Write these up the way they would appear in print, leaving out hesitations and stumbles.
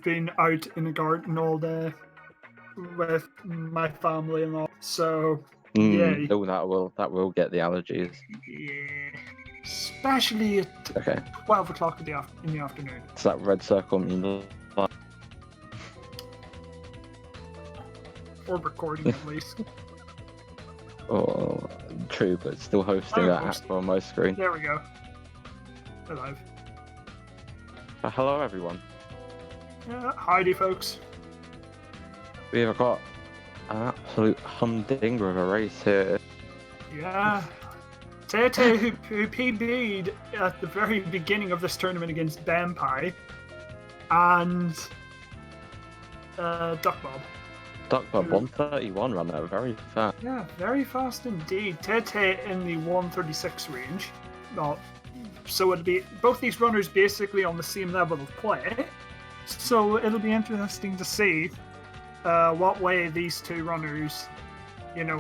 been out in the garden all day with my family and all. So, yay. Oh, that will get the allergies. Yeah. Especially at Okay. 12 o'clock in the afternoon. Does that red circle mean? Or recording at least. Oh, true, but still hosting that app on my screen. There we go. We're live. Hello, everyone. Howdy, folks. We have got an absolute humdinger of a race here. Yeah. Taytay, who PB'd at the very beginning of this tournament against Bampai, and ducbob. Ducbob 131 ran there, very fast. Yeah, very fast indeed. Taytay in the 136 range. Well, so it'll be both these runners basically on the same level of play. So it'll be interesting to see what way these two runners,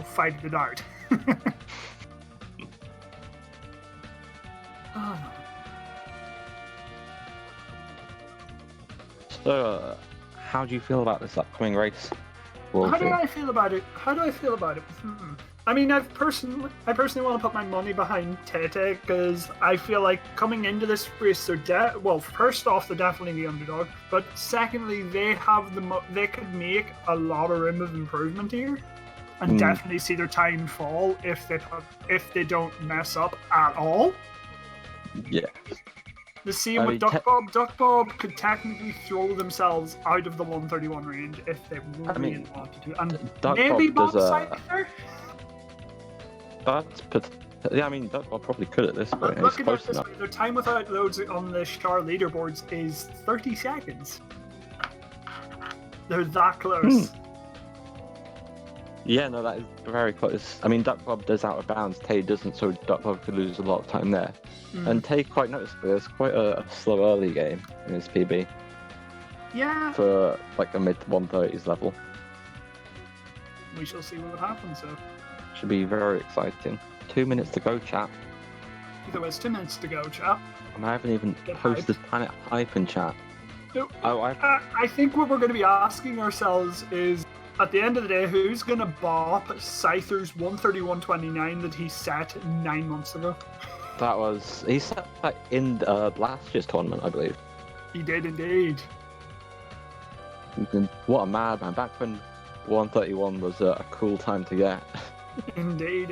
fight it out. So, how do you feel about this upcoming race, Wolfie? How do I feel about it? I mean, I personally want to put my money behind Taytay because I feel like coming into this race, first off, they're definitely the underdog, but secondly, they have they could make a lot of room of improvement here, and definitely see their time fall if they don't mess up at all. Yeah. The same with ducbob. Ducbob could technically throw themselves out of the 131 range if they really wanted to, and maybe Bob Scyther. Ducbob probably could at this point. Look at it this way: their time without loads on the Star leaderboards is 30 seconds. They're that close. Yeah, no, that is very close. I mean, ducbob does out of bounds. Tay doesn't, so ducbob could lose a lot of time there. And Tay, quite noticeably, it's quite a slow early game in his PB. Yeah. For like a mid 130s level. We shall see what happens, though. Should be very exciting. 2 minutes to go, chat. There was 2 minutes to go, chat. And I haven't even posted Planet Hype in chat. No. I think what we're going to be asking ourselves is, at the end of the day, who's going to bop Scyther's 131.29 that he set 9 months ago? He set that in last year's tournament, I believe. He did indeed. What a madman. Back when 131 was a cool time to get. Indeed.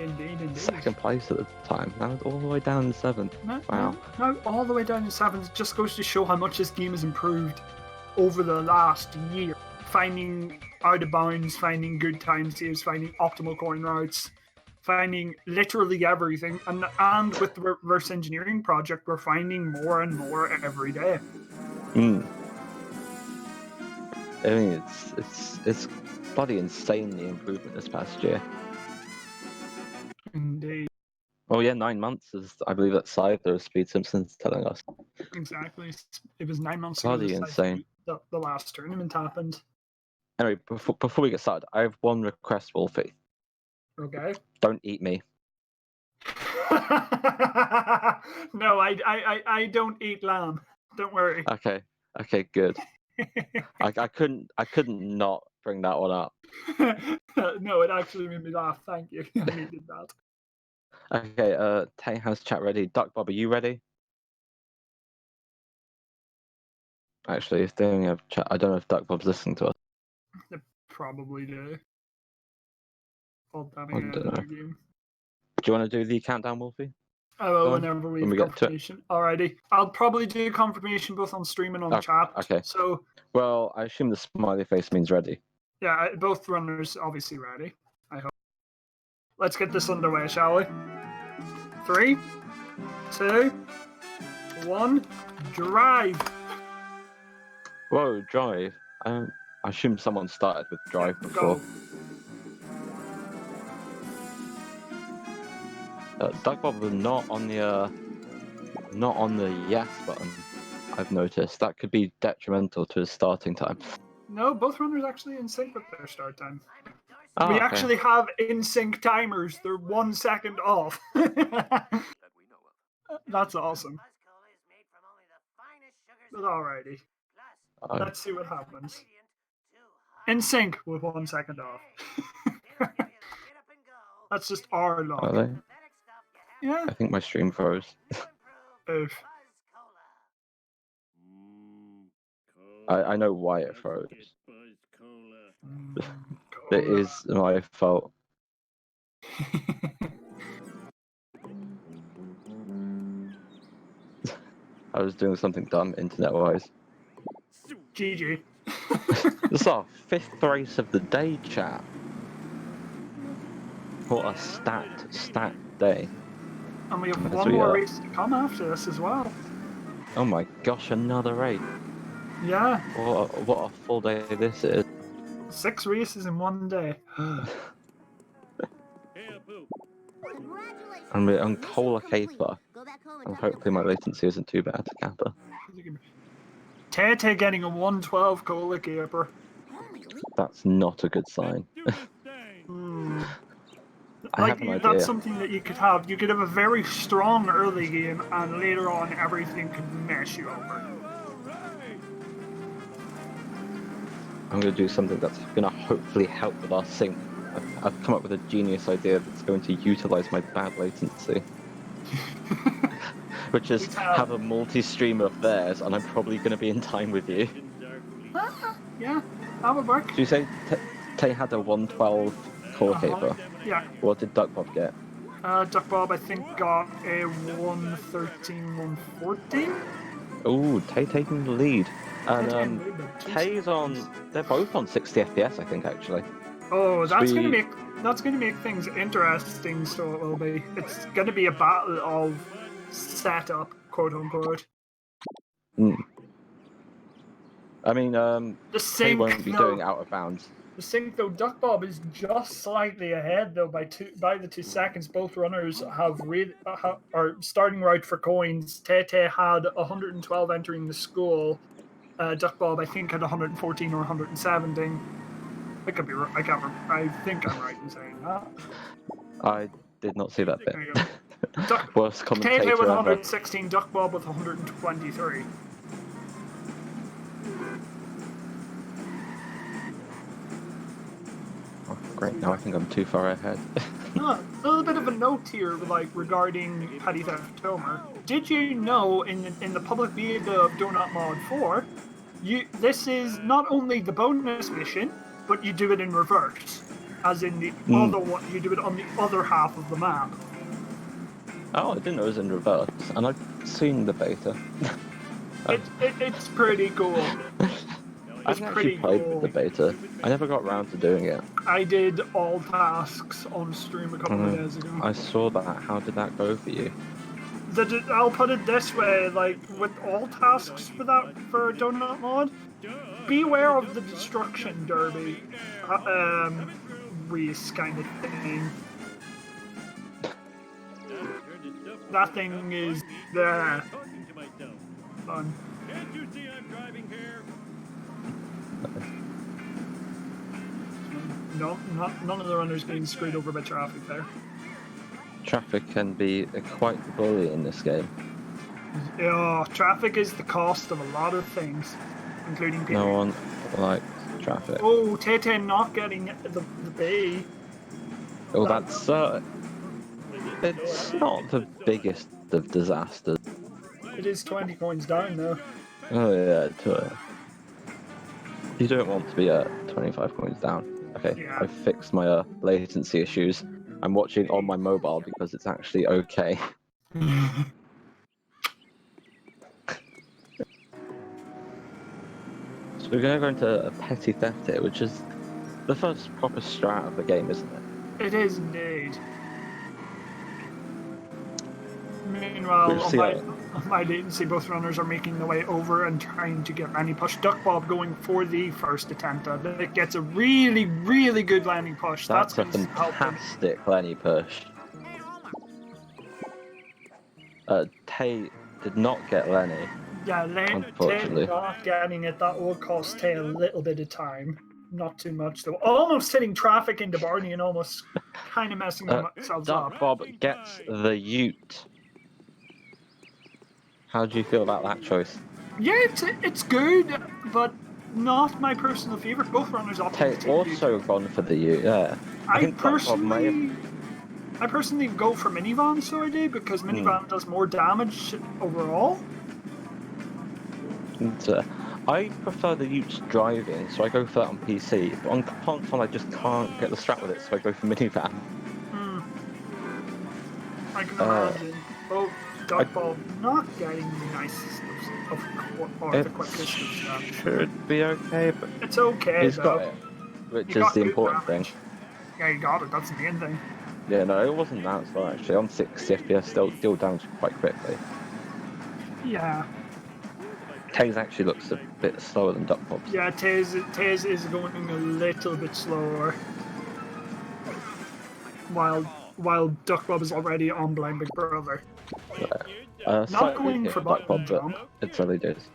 Second place at the time. Now it's all the way down in 7th. Wow. No, all the way down in 7th. It just goes to show how much this game has improved over the last year. Finding out of bounds, finding good time saves, finding optimal coin routes, finding literally everything. And with the reverse engineering project, we're finding more and more every day. I mean, it's bloody insanely improvement this past year. Indeed. Oh yeah, 9 months is, I believe, that Scyther Speed Simpsons telling us. Exactly. It was 9 months bloody ago. Insane. The last tournament happened. Anyway, before we get started, I have one request, Wolfie. Okay. Don't eat me. No, I don't eat lamb. Don't worry. Okay, good. I couldn't not bring that one up. No, it actually made me laugh. Thank you. I needed that. Okay, Tay has chat ready. Ducbob, are you ready? Actually, if they only have chat, I don't know if Ducbob's listening to us. They probably do. I don't know. Game. Do you want to do the countdown, Wolfie? Oh, whenever we have confirmation. Alrighty. I'll probably do confirmation both on stream and on chat. Okay. So. Well, I assume the smiley face means ready. Yeah, both runners obviously ready. I hope. Let's get this underway, shall we? 3, 2, 1, drive. Whoa, drive. I assume someone started with drive before. Ducbob was not on the yes button. I've noticed that could be detrimental to his starting time. No, both runners actually in sync with their start time. Oh, we actually have in sync timers. They're 1 second off. That's awesome. But alrighty. Let's see what happens. In sync with 1 second off. That's just our Are luck. they? Yeah. I think my stream froze. Oof. I know why it froze. Mm, It cola. is my fault. I was doing something dumb internet-wise. GG. This is our 5th race of the day, chat. What a stacked day. And we have As one we more race to come after this as well. Oh my gosh, another race. Yeah. What a full day this is. 6 races in 1 day. And we're on Cola Caper. And hopefully my latency isn't too bad, Kappa. Taytay getting a 112 cola caper. That's not a good sign. I have an idea. That's something that you could have. You could have a very strong early game, and later on, everything could mess you over. I'm going to do something that's going to hopefully help with our sync. I've come up with a genius idea that's going to utilize my bad latency. Which is have a multi-stream of theirs, and I'm probably going to be in time with you. Yeah, that would work. Do you say Tay had a 112 Cola Caper? Yeah. What did ducbob get? ducbob, I think, got a 113, 114. Ooh, Tay taking the lead. And Tay's on. They're both on 60 FPS, I think, actually. Oh, that's gonna make things interesting. So it will be. It's gonna be a battle of setup, quote unquote. I mean, the sync, Tay won't be doing out of bounds. The sync though, ducbob is just slightly ahead though by the 2 seconds. Both runners are starting right for coins. Taytay had 112 entering the school. ducbob, I think, had 114 or 117. I could be. I can't. I think I'm right in saying that. I did not see that bit. Worst commentator Taytay with ever. 116, ducbob with 123. Oh, great! Now I think I'm too far ahead. A little bit of a note here, like regarding Petty Theft Tomer. Did you know in the public beta of Donut Mod 4, this is not only the bonus mission, but you do it in reverse, as in the other one. You do it on the other half of the map. Oh, I didn't know it was in reverse, and I've seen the beta. It's pretty cool. I've actually played with the beta. I never got around to doing it. I did all tasks on stream a couple of days ago. I saw that. How did that go for you? I'll put it this way, like, with all tasks for Donut Mod, beware of the destruction derby race kind of thing. That thing is fun. Can't you see I'm driving here? No, none of the runners being screwed over by traffic there. Traffic can be quite the bully in this game. Yeah, traffic is the cost of a lot of things, including people. No one likes traffic. Oh, Taytay not getting the bay. Oh, that's it's not the biggest of disasters. It is 20 coins down though. Oh yeah, you don't want to be at 25 coins down. Okay, Yeah. I've fixed my latency issues. I'm watching on my mobile because it's actually okay. So we're going to go into a petty theft here, which is the first proper strat of the game, isn't it? It is indeed. Meanwhile, on my latency, both runners are making their way over and trying to get landing push. ducbob going for the first attempt. It gets a really, really good landing push. That's a fantastic landing push. Tay did not get Lenny. Yeah, unfortunately. Tay not getting it. That will cost Tay a little bit of time. Not too much though. Almost hitting traffic into Barney and almost kind of messing themselves up. ducbob gets the ute. How do you feel about that choice? Yeah, it's good, but not my personal favorite. Both runners up. Tay also gone for the U. Yeah, I think ducbob may have. I personally go for minivan, so I do, because minivan does more damage overall. I prefer the Utes driving, so I go for that on PC. But on console, I just can't get the strat with it, so I go for minivan. I can imagine. Oh, ducbob not getting the nicest or the quickest of stuff. Should be okay, but It's okay, he's though. got it, which He is got the good important damage. thing. Yeah, you got it. That's the main thing. Yeah, no, it wasn't that slow actually. On 60 FPS, still down quite quickly. Yeah. Taze actually looks a bit slower than ducbob's. Yeah, Taze is going a little bit slower. While ducbob is already on Blind Big Brother. Not going for button jump. It's early days.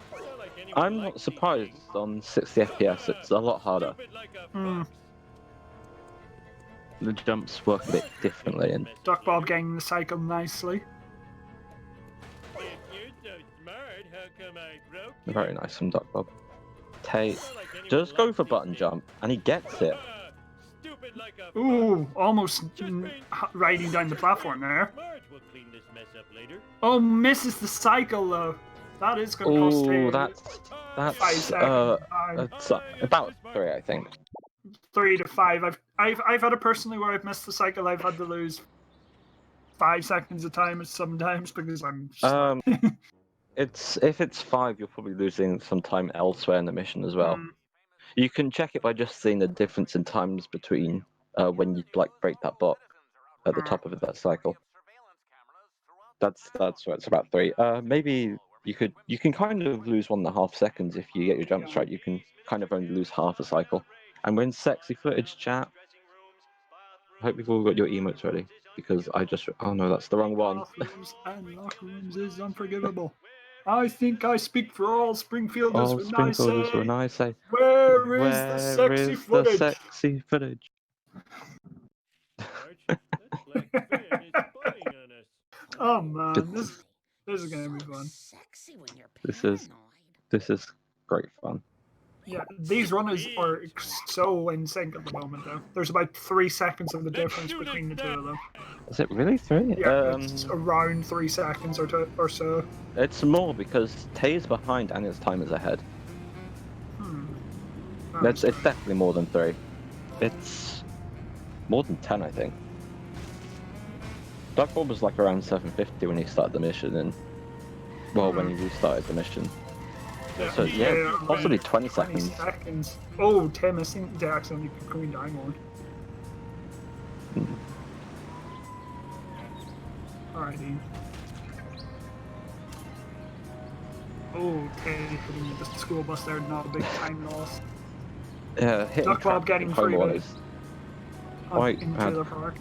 I'm not surprised on 60 FPS, it's a lot harder. The jumps work a bit differently, and ducbob getting the cycle nicely. very nice from ducbob. Tay does go for button jump, and he gets it. Ooh, almost riding down the platform there. Oh, misses the cycle though. That is going to cost him. That's 5 seconds. that's about 3, I think. 3 to 5. I've had it personally where I've missed the cycle. I've had to lose 5 seconds of time sometimes because I'm. Just if it's 5, you're probably losing some time elsewhere in the mission as well. You can check it by just seeing the difference in times between when you break that block at the top of that cycle. That's where it's about 3. Maybe you can kind of lose 1.5 seconds if you get your jumps right. You can kind of only lose half a cycle. And when sexy footage, chat. I hope you've all got your emotes ready because oh no, that's the wrong one. Bathrooms and locker rooms is unforgivable. I think I speak for all Springfielders when I say, where is the sexy footage? The sexy footage? Oh man, this is gonna be fun. This is great fun. Yeah, these runners are so in sync at the moment, though. There's about 3 seconds of the difference between the two of them. Is it really 3? Yeah, it's around 3 seconds or so. It's more because Tay's behind and his time is ahead. It's definitely more than 3. It's more than 10, I think. ducbob was like around 750 when he started the mission, and when he restarted the mission. So yeah, possibly 20 seconds. Oh, Tim, I think they accidentally going down one. Alrighty. Oh, Tim hitting the school bus there, not a big time loss. Yeah, hitting ducbob getting free is quite in bad. Trailer Park.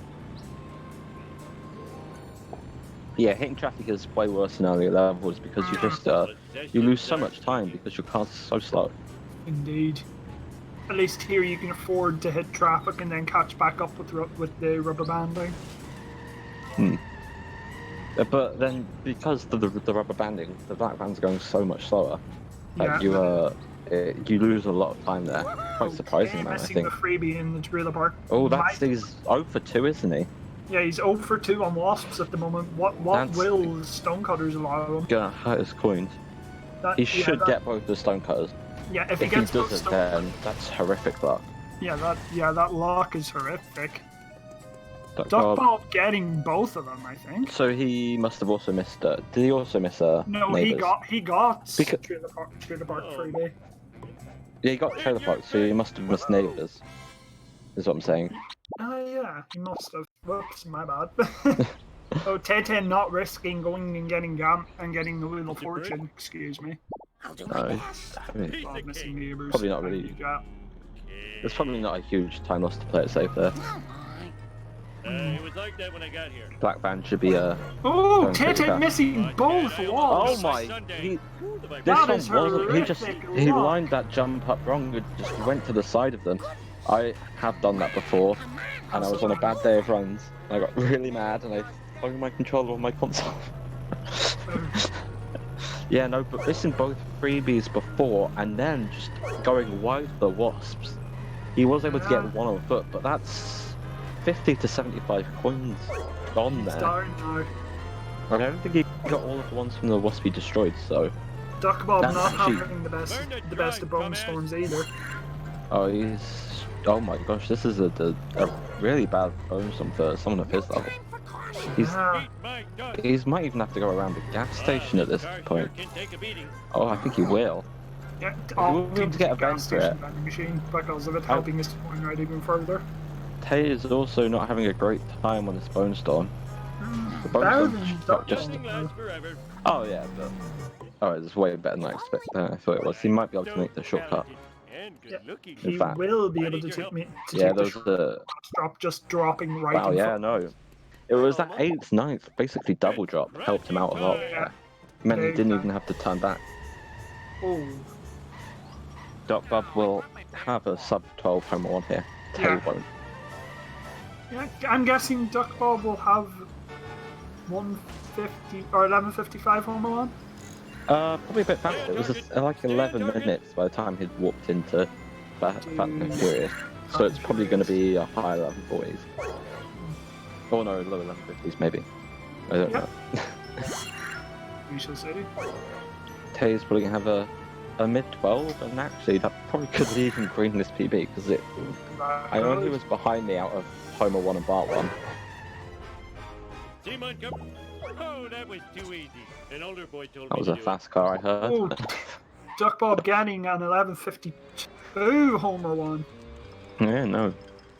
Yeah, hitting traffic is way worse in earlier levels because you just you lose so much time because your car's so slow. Indeed. At least here you can afford to hit traffic and then catch back up with the rubber banding. But then because the rubber banding, the black band's going so much slower, that you lose a lot of time there. Quite surprising, man. I think. The freebie in the Trailer Park. Oh, he's 0 for 2, isn't he? Yeah, he's 0 for 2 on wasps at the moment. What will Stonecutters allow him? Gonna hurt his coins. He should get both the Stonecutters. Yeah, if he gets both doesn't, then that's horrific luck. Yeah, that luck is horrific. ducbob getting both of them, I think. So he must have also missed. Did he also miss a? No, Neighbors? he got Trailer Park freebie. Yeah, he got Trailer Park, so he must have missed Neighbors. Is what I'm saying. Yeah, he must have. Whoops, my bad. Oh, Taytay not risking going and getting the Wheel of Fortune. Excuse me. I'll do my best. Missing Neighbors. Probably not really. There's probably not a huge time loss to play it safe there. It was like that when I got here. Black Band should be a. Oh, Taytay missing both walls. Oh my! This one wasn't. He lined that jump up wrong. It just went to the side of them. I have done that before, and I was on a bad day of runs. And I got really mad, and I threw my controller on my console. Yeah, no, but missing both freebies before and then just going wide for the wasps. He was able to get one on foot, but that's 50 to 75 coins gone there. Starting now. I don't think he got all of the ones from the wasp he destroyed, so... Ducbob That's not actually- having the best of bone storms either. Oh, he's... Oh my gosh, this is a really bad bone storm for someone of his level. Yeah. He might even have to go around the gas station at this point. Oh, I think he will. Yeah, We'll be able to get a gas vent for station it. vending machine because of it helping us to point right even further. Tay is also not having a great time on this bone storm. The bone Better storm than not just... Ducbob. Oh yeah, but... Oh, it's way better than I thought it was. He might be able to make the shortcut. He fact. will be able to take me. Yeah, take the those are... drop just dropping right Wow, in yeah, front. no. It was that 8th, 9th, basically double drop, helped him out a lot. Yeah. Meant he Big didn't time. even have to turn back. Oh, ducbob will have a sub 12 home run here. Tay Yeah. won't. yeah. I'm guessing Ducbob will have 150 or 11:55 home run. Probably a bit faster. It was like 11 minutes by the time he'd walked into Fast and Furious. So it's probably going to be a high 1140s. Oh no, low 1150s maybe. I don't know. We shall see. Tay's probably going to have a mid 12, and actually that probably could even green this PB because I know he was behind me out of Homer 1 and Bart 1. Team uncovered. Oh, that was too easy. An older boy told That me was to a do fast car, I heard. Oh, Ducbob getting an 11:52 homer one. Yeah, no.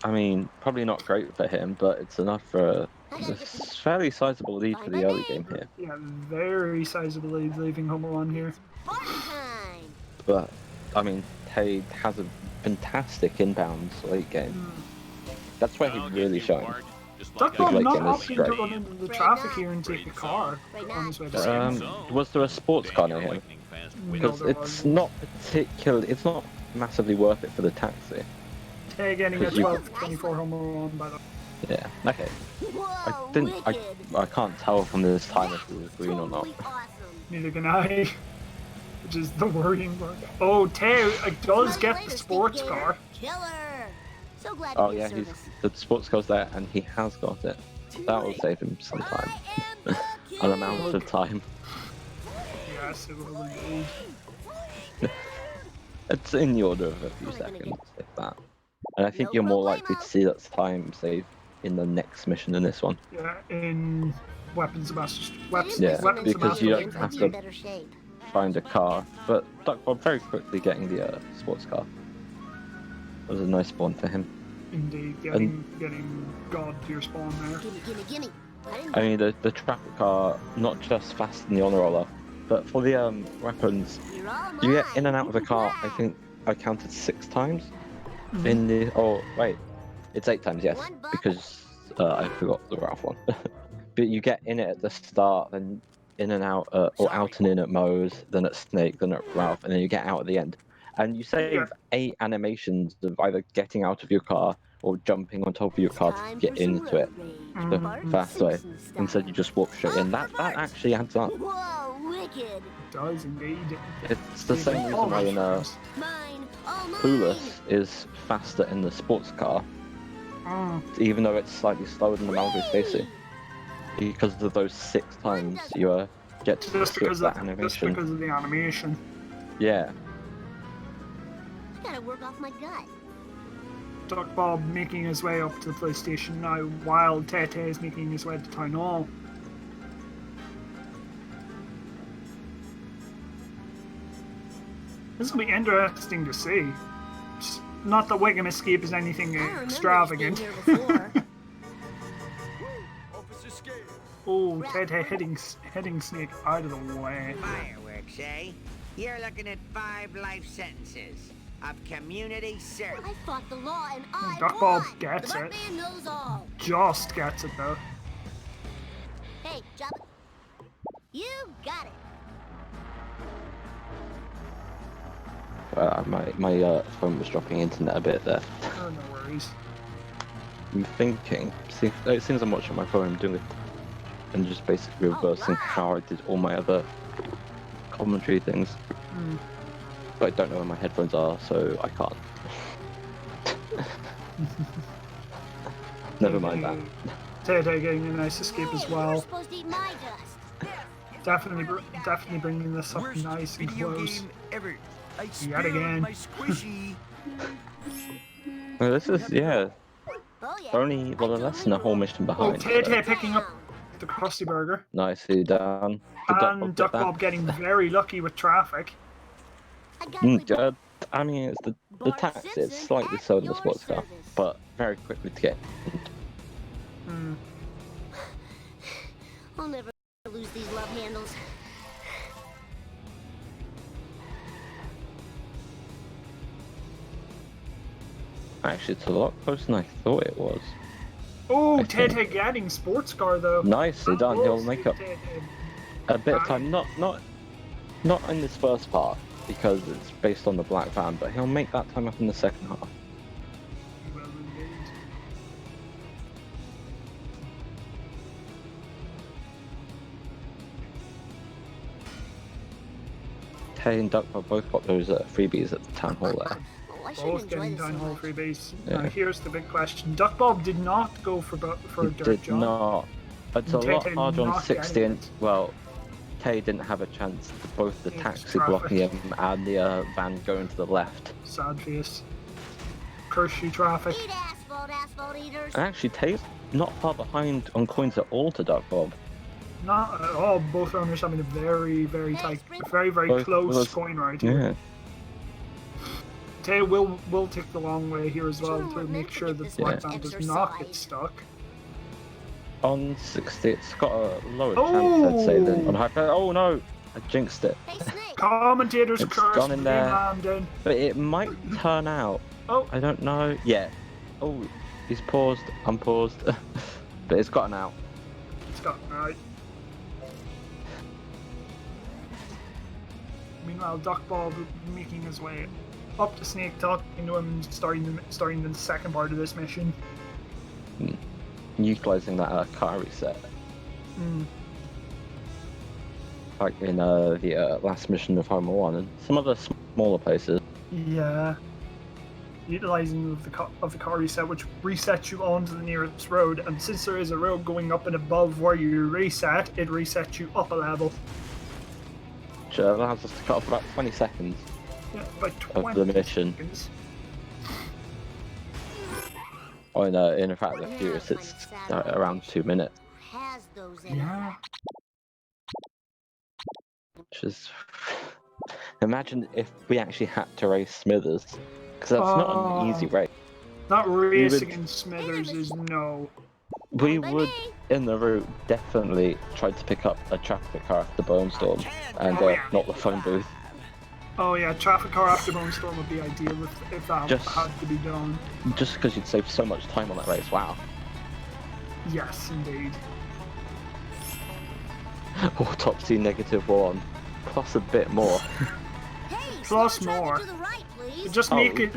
I mean, probably not great for him, but it's enough for a fairly sizable lead for the early game here. Yeah, very sizable lead leaving homer one here. But, I mean, Tay has a fantastic inbounds late game. That's where he really shines. Ducbob late not game is opting to great. run into the traffic here and take a car on his way to Was there a sports car near him? Because it's not massively worth it for the taxi. Tay getting a Because you- 12-24 homer one by the Yeah, okay. I can't tell from this time if it was green or not. neither can I. Which is the worrying part. Oh, Tay does get the sports car. So glad Oh to be yeah, of service. the sports car's there and he has got it. That will save him some time. An amount of time. Yes, it will indeed. It's in the order of a few seconds, if that. And I think you're more likely to see that time save in the next mission than this one. Yeah, in weapons of master. Yeah, weapons because of you master. don't have to find a car. But Ducbob very quickly getting the sports car. It was a nice spawn for him. Indeed, getting God to your spawn there. Gimme, gimme, gimme. I mean, the traffic car, not just fast in the honor roller, but for the weapons, you get in and out of the car, I think I counted 6 times. In the, oh wait, it's 8 times, yes, because I forgot the Ralph one. But you get in it at the start, then in and out, or out and in at Moe's, then at Snake, then at Ralph, and then you get out at the end. And you save 8 animations of either getting out of your car or jumping on top of your car to get into it the fast way. Instead you just walk straight in. That actually adds up. Whoa, wicked. It does indeed. It's the same reason why in Mine, all mine. Clueless is faster in the sports car, even though it's slightly slower than the Malibu Stacy. Because of those 6 times you get to Just skip because that of animation. the animation. Yeah. I gotta work off my gut. Ducbob making his way up to the police station now, while Taytay is making his way to Town Hall. This will be interesting to see. It's not that Wiggum Escape is anything I remember extravagant. it's been here before. Oh, Taytay hitting Snake out of the way. Fireworks, eh? You're looking at 5 life sentences of community service. I fought the law and I Ducbob won. gets the it. Buttman knows all. Just gets it though. Hey, Jabba. You got it. My phone was dropping internet a bit there. Oh, no worries. I'm thinking, see, it seems I'm watching my phone, I'm doing it, and just basically reversing how I did all my other commentary things. Mm. But I don't know where my headphones are, so I can't. Never mind that. Taytay getting a nice escape as Hey, you were well. supposed to eat my dust. Definitely bringing this up Worst nice and video close. game ever. I Yet spilled again. my squishy. Well, this is, yeah, Oh yeah. only, well, less than a whole mission Oh, behind. So. Taytay picking up the Krusty Burger. Nicely done. The And get that. ducbob getting very lucky with traffic. I gotta I mean, it's the Bart taxi. It's Simpson slightly at slower than the your sports car, service. but very quickly to get. Hmm. I'll never lose these love handles. Actually, it's a lot closer than I thought it was. Oh, I think. Taytay getting sports car though. Nicely done. He'll Close make to up Taytay. a bit of time. Not in this first part because it's based on the black van, but he'll make that time up in the second half. Well, indeed. Tay and Duck both got those freebies at the town hall there. Oh, I shouldn't Both enjoy getting this so down hall much. freebies. Yeah. Now here's the big question. Duckbob did not go for a He dirt did job. not. It's a And lot Taytay harder on not 60 getting and, it. well, Tay didn't have a chance to both the It's taxi traffic. blocking him and the van going to the left. Sad face. Curse you, traffic. Eat asphalt eaters. And actually, Tay's not far behind on coins at all to Duck Bob. Not at all. Both owners having a very, very Hey, tight, Sprint. very, very Both close was- coin right here. Yeah. Tay will take the long way here as well Sure, to we're make meant to sure get that this the black much van does not get exercise. stuck. On 60, it's got a lower chance, I'd say, than on high. Oh no! I jinxed it. Hey, Snake. Commentator's It's curse. gone in there. Landon. But it might turn out. Oh, I don't know. Yeah. Oh, he's paused. Unpaused. But it's gotten out. it's got right. Meanwhile, Duckbob making his way up to Snake, talking to him, starting the second part of this mission. Utilizing that car reset. Mm. Like in the last mission of Homer 1 and some other smaller places. Yeah. Utilizing of the car reset, which resets you onto the nearest road, and since there is a road going up and above where you reset, it resets you up a level. Which allows us to cut off about 20 seconds Yeah, by of 20 the mission. seconds. Oh, in fact, the Furious, it's around 2 minutes. Has those in it. Yeah. Which is... Imagine if we actually had to race Smithers. Because that's not an easy race. That race would- against Smithers is no. We By would, me. in the route, definitely try to pick up a traffic car after Bone Storm. And not the phone booth. Oh yeah, traffic car after Bone Storm would be ideal if that Just- had to be done. Just because you'd save so much time on that race. Wow. Yes, indeed. Oh, top C -1. Plus a bit more. Hey, Plus slow traffic more. to the right, please. Just Oh, make it-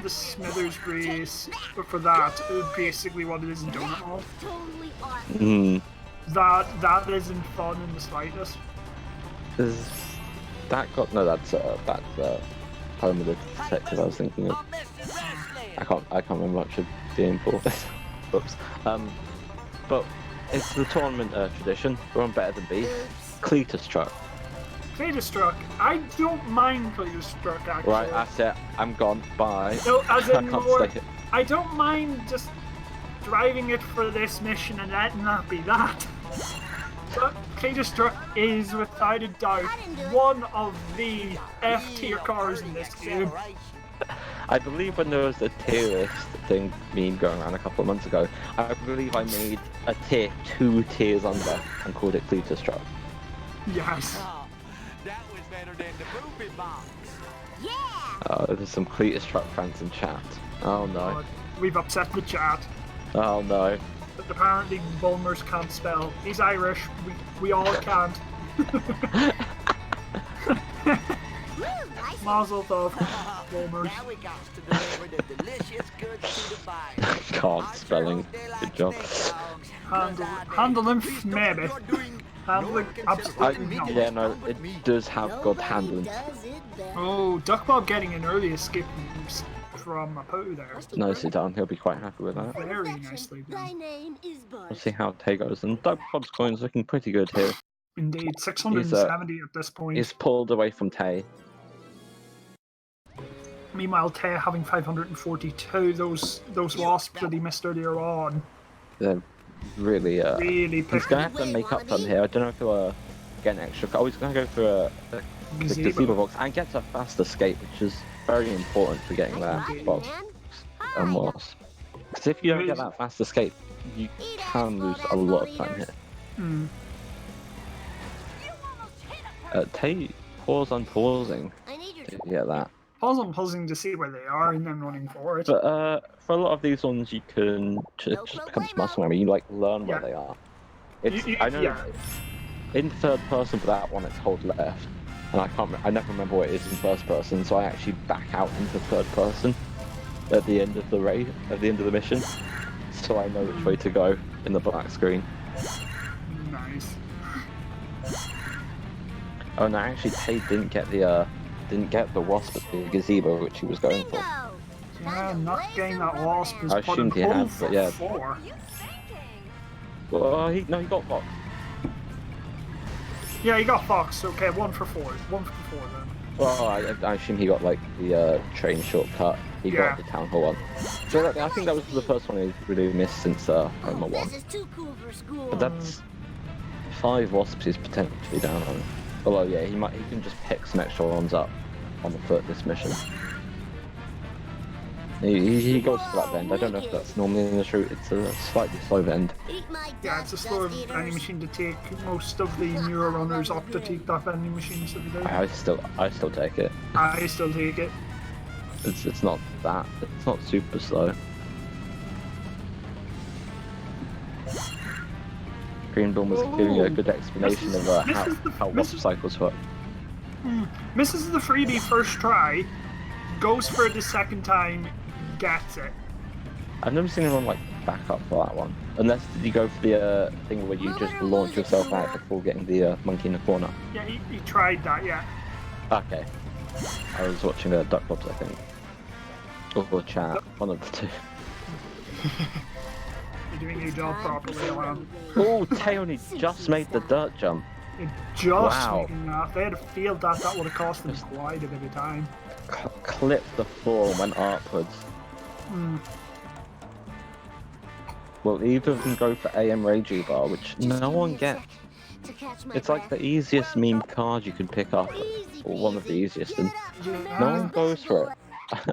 the Smithers race for that basically what it is in Donut Hall. Totally awesome. Hmm. That isn't fun in the slightest. Is that got no? That's Home of the Detective. I was thinking of. I can't remember much of the info. Oops. But it's the tournament tradition. We're on Better Than Beef. Oops. Cletus truck. Cletus Truck. I don't mind Cletus Truck actually. Right, that's it. I'm gone. Bye. No, as I in can't more. stay here. I don't mind just driving it for this mission and letting that be that. But Cletus Truck is, without a doubt, I didn't do it. one of the F tier cars in this game. I believe when there was a tier list thing meme going around a couple of months ago, I believe I made a tier 2 tiers under and called it Cletus truck. Yes. Oh, that was better than the poopy box. Yeah. There's some Cletus truck fans in chat. Oh no. God, we've upset the chat. Oh no. But apparently Bulmers can't spell. He's Irish. We all can't. Woo, nice. Mazel tov, Bulmers. Now we got to deliver the delicious goods to the fire. God, spelling. Good job. Handle him, maybe. You're doing Handling? Absolutely not. Yeah, no, it does have good handling. Oh, ducbob getting an early escape moves from Apu there. Nicely done. He'll be quite happy with that. Very nicely Thy done. name is Bart. We'll see how Tay goes. And ducbob's coin's looking pretty good here. Indeed, 670 at this point. He's pulled away from Tay. Meanwhile, Tay having 542. Those wasps that he missed earlier on. They're really Really he's picking gonna have to make up for them here. I don't know if he'll get an extra. Oh, he's gonna go for a gazebo box and get a fast escape, which is very important for getting that box and wasp. Because if you don't get that fast escape, you can lose a lot of time here. Hmm. Tay pause on pausing I need your to get that. Pause on pausing to see where they are and then running for it. But for a lot of these ones, you can just become smart somewhere. You like learn where they are. It's I know in third person for that one, it's hold left, and I never remember what it is in first person, so I actually back out into third person at the end of the mission, so I know which way to go in the black screen. Nice. Oh no, actually, Tay didn't get the wasp at the gazebo, which he was going for. Yeah, not getting that wasp is I put assumed he had, but yeah. 4. Well, he got Fox. Yeah, he got Fox. Okay, 1 for 4. 1 for 4 then. Well, I assume he got like the train shortcut. He got the town hall one. So I think that was the first one he really missed since Homer 1. This is too cool for school. But that's 5 wasps he's potentially down on. Although yeah, he can just pick some extra ones up on the foot this mission. He goes for that bend. I don't know if that's normally in this route. It's a slightly slow bend. Yeah, it's a slower vending machine to take. Most of the newer runners opt to take that vending machine, so they do. I still take it. I still take it. It's not super slow. Greenbaum was giving a good explanation of how wasp cycles work. Misses the freebie first try, goes for it the second time, gets it. I've never seen anyone like back up for that one. Unless did you go for the thing where you just launch yourself out before getting the monkey in the corner? Yeah, he tried that, yeah. Okay. I was watching ducbobs, I think. Or chat, one of the two. You're doing your job properly, Alan. Oh, Tay only just made the dirt jump. Making that. If they had failed that, that would have cost them quite a bit of time. Clipped the floor and went upwards. Well, either of them go for AM Ragey Bar, which no one gets. It's like the easiest meme card you can pick up, or one of the easiest, and no one goes for it.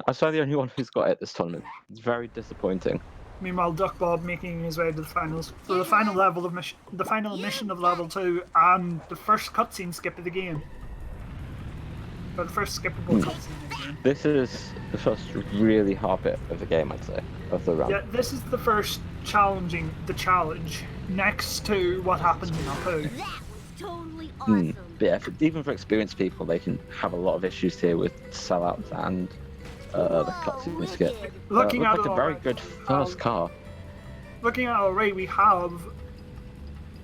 I saw the only one who's got it this tournament. It's very disappointing. Meanwhile, ducbob making his way to the finals for the final level of the final mission of level 2, and the first cutscene skip of the game. But the first skippable cutscene of the game. This is the first really hard bit of the game, I'd say, of the run. Yeah, this is the first the challenge next to what happens in Apu. That was totally awesome. But yeah, even for experienced people, they can have a lot of issues here with sellouts and the cutscene skip. Looking at like it a very already, good first car. Looking at it already, we have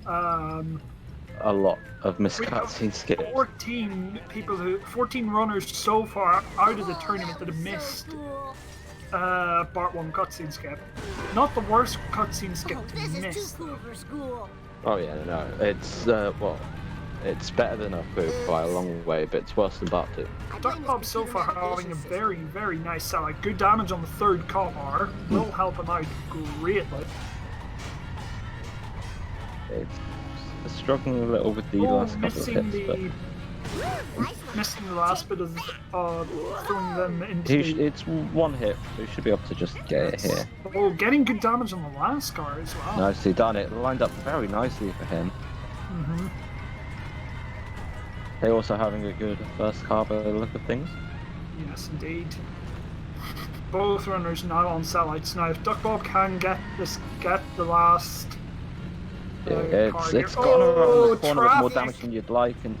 A lot of missed cutscene skips. 14 runners so far out of the tournament that have missed Part 1 cutscene skip. Not the worst cutscene skip to miss. Oh yeah, no, it's it's better than Apu by a long way, but it's worse than Part 2. ducbob so far having a very, very nice sellout. Good damage on the third car will help him out greatly. It's struggling a little with the last couple of hits, missing the last bit of throwing them into it's one hit, so he should be able to just get it here. Oh, getting good damage on the last car as well. Nicely done. It lined up very nicely for him. They're also having a good first car by the look of things. Yes, indeed. Both runners now on sellouts. Now, if ducbob can get the last. It's gotten around the corner with more damage than you'd like, and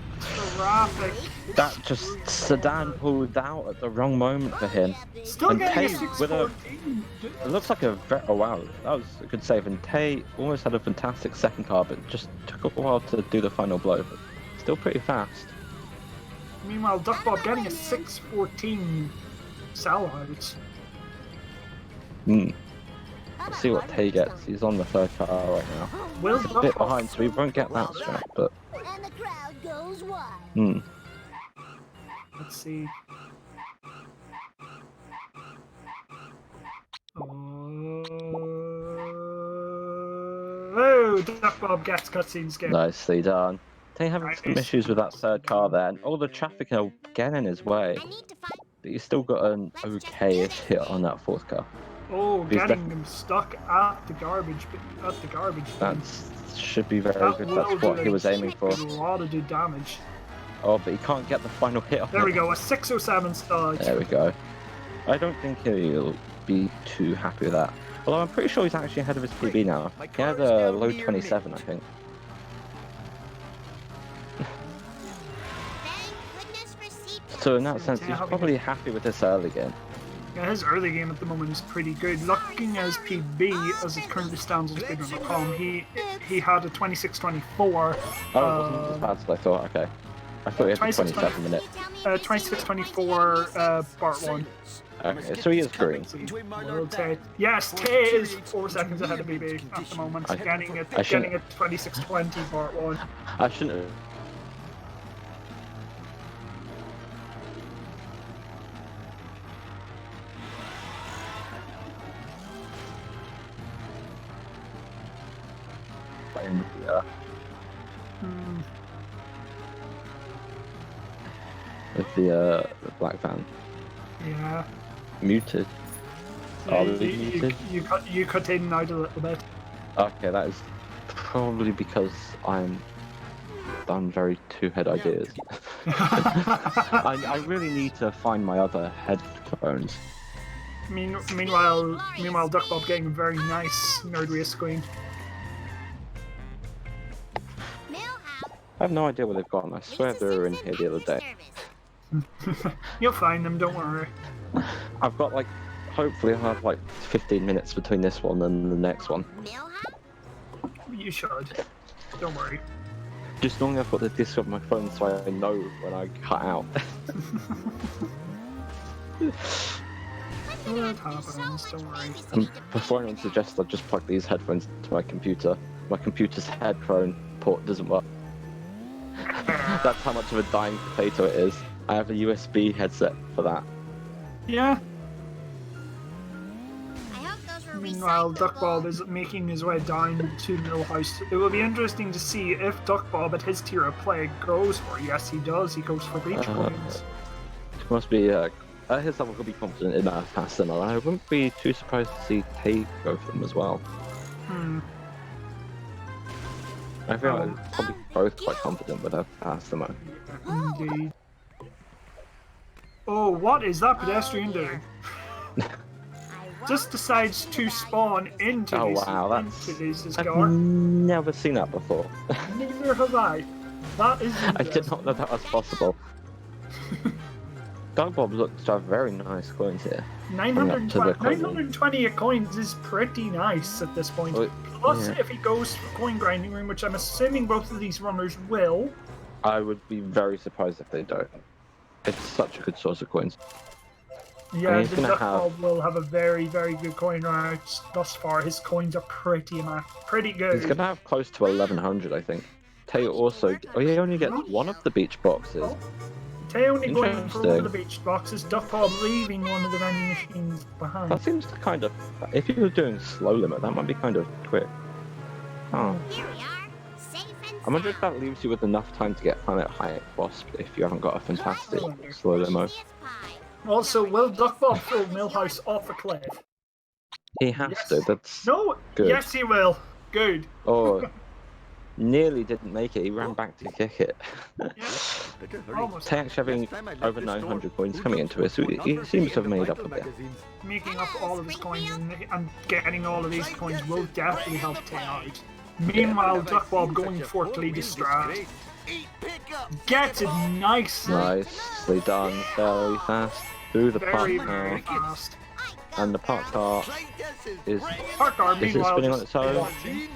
traffic. That just sedan pulled out at the wrong moment for him. Still And getting a Tate with a 614. it looks like a oh wow, that was a good save. And Tay almost had a fantastic second car, but just took a while to do the final blow. But still pretty fast. Meanwhile, ducbob getting a 614 sellout. Let's see what Tay gets. He's on the third car right now. Will He's a bit ducbob behind, so he won't get that strap, but And the crowd goes wild. Let's see. Oh, ducbob gets cutscene skip. nicely done. Tay having some Nice. issues with that third car there, and all the traffic are getting in his way. But he's still got an okay-ish hit on that fourth car. Oh, He's getting them stuck at the garbage bin. That should be very That good. will That's what do he was aiming for. a lot of good damage. Oh, but he can't get the final hit on There we it. go, a 607 start. There we go. I don't think he'll be too happy with that. Although I'm pretty sure he's actually ahead of his PB now. He had a low 27, I think. So in that sense, he's probably happy with this early game. Yeah, his early game at the moment is pretty good. Looking at his PB, as it currently stands on speedrun.com, he had a 26:24. Oh, it wasn't as bad as I thought. Okay. I thought he had a 27 minute. 26:24 part 1. Okay, so he is green. Well, yes, Tay is 4 seconds ahead of BB at the moment, getting a 26:20 part 1. I shouldn't have. With the black van. Yeah. Muted. Yeah, Are they muted? you cut in and out a little bit. Okay, that is probably because I'm done very two-head ideas. I really need to find my other headphones. Meanwhile, ducbob getting a very nice nerd race screen. I have no idea where they've gone. I swear they were in here the other day. You'll find them, don't worry. I've got like, hopefully I'll have like 15 minutes between this one and the next one. You should. Don't worry. Just normally I've got the disc on my phone so I know when I cut out. It happens, don't worry. And before anyone suggests I just plug these headphones to my computer, my computer's headphone port doesn't work. That's how much of a dying potato it is. I have a USB headset for that. Yeah. Meanwhile, ducbob is making his way down to Millhouse. It will be interesting to see if ducbob at his tier of play goes for. Yes, he does. He goes for beach coins. It must be at his level, he'll be confident in that fast enough. I wouldn't be too surprised to see Tate go for them as well. I feel like they're probably both quite confident with their fast ammo. Indeed. Oh, what is that pedestrian doing? Just decides to spawn into his I've car. never seen that before. Neither have I. That is I did not know that was possible. Ducbob looks to have very nice coins here. 920 coins is pretty nice at this point. Well, Plus, yeah. if he goes for coin grinding room, which I'm assuming both of these runners will. I would be very surprised if they don't. It's such a good source of coins. Yeah, he's the gonna ducbob will have a very, very good coin route thus far. His coins are pretty good. He's gonna have close to 1100, I think. Tay also. Oh, he only gets one of the beach boxes. Tay only going for one of the Interesting. beach boxes, ducbob leaving one of the vending machines behind. That seems to kind of. If you were doing slow limit, that might be kind of quick. Oh. I wonder if that leaves you with enough time to get Planet Hyatt Wasp if you haven't got a fantastic slow limo. Also, will ducbob throw Millhouse off a cliff? He has to. That's No. good. Yes, he will. Good. Oh, nearly didn't make it. He ran back to kick it. Almost. Tay actually having over 900 coins coming into it, so he seems to have made up a bit. Making up all of his coins and getting all of these coins will definitely help Tay out. Meanwhile, ducbob going for Cletus Strat. Eat pickup. Gets it nicely. Nicely done, fairly fast through the park Very, car, very fast. and the park car is Park car, it meanwhile, spinning on just its own? watching.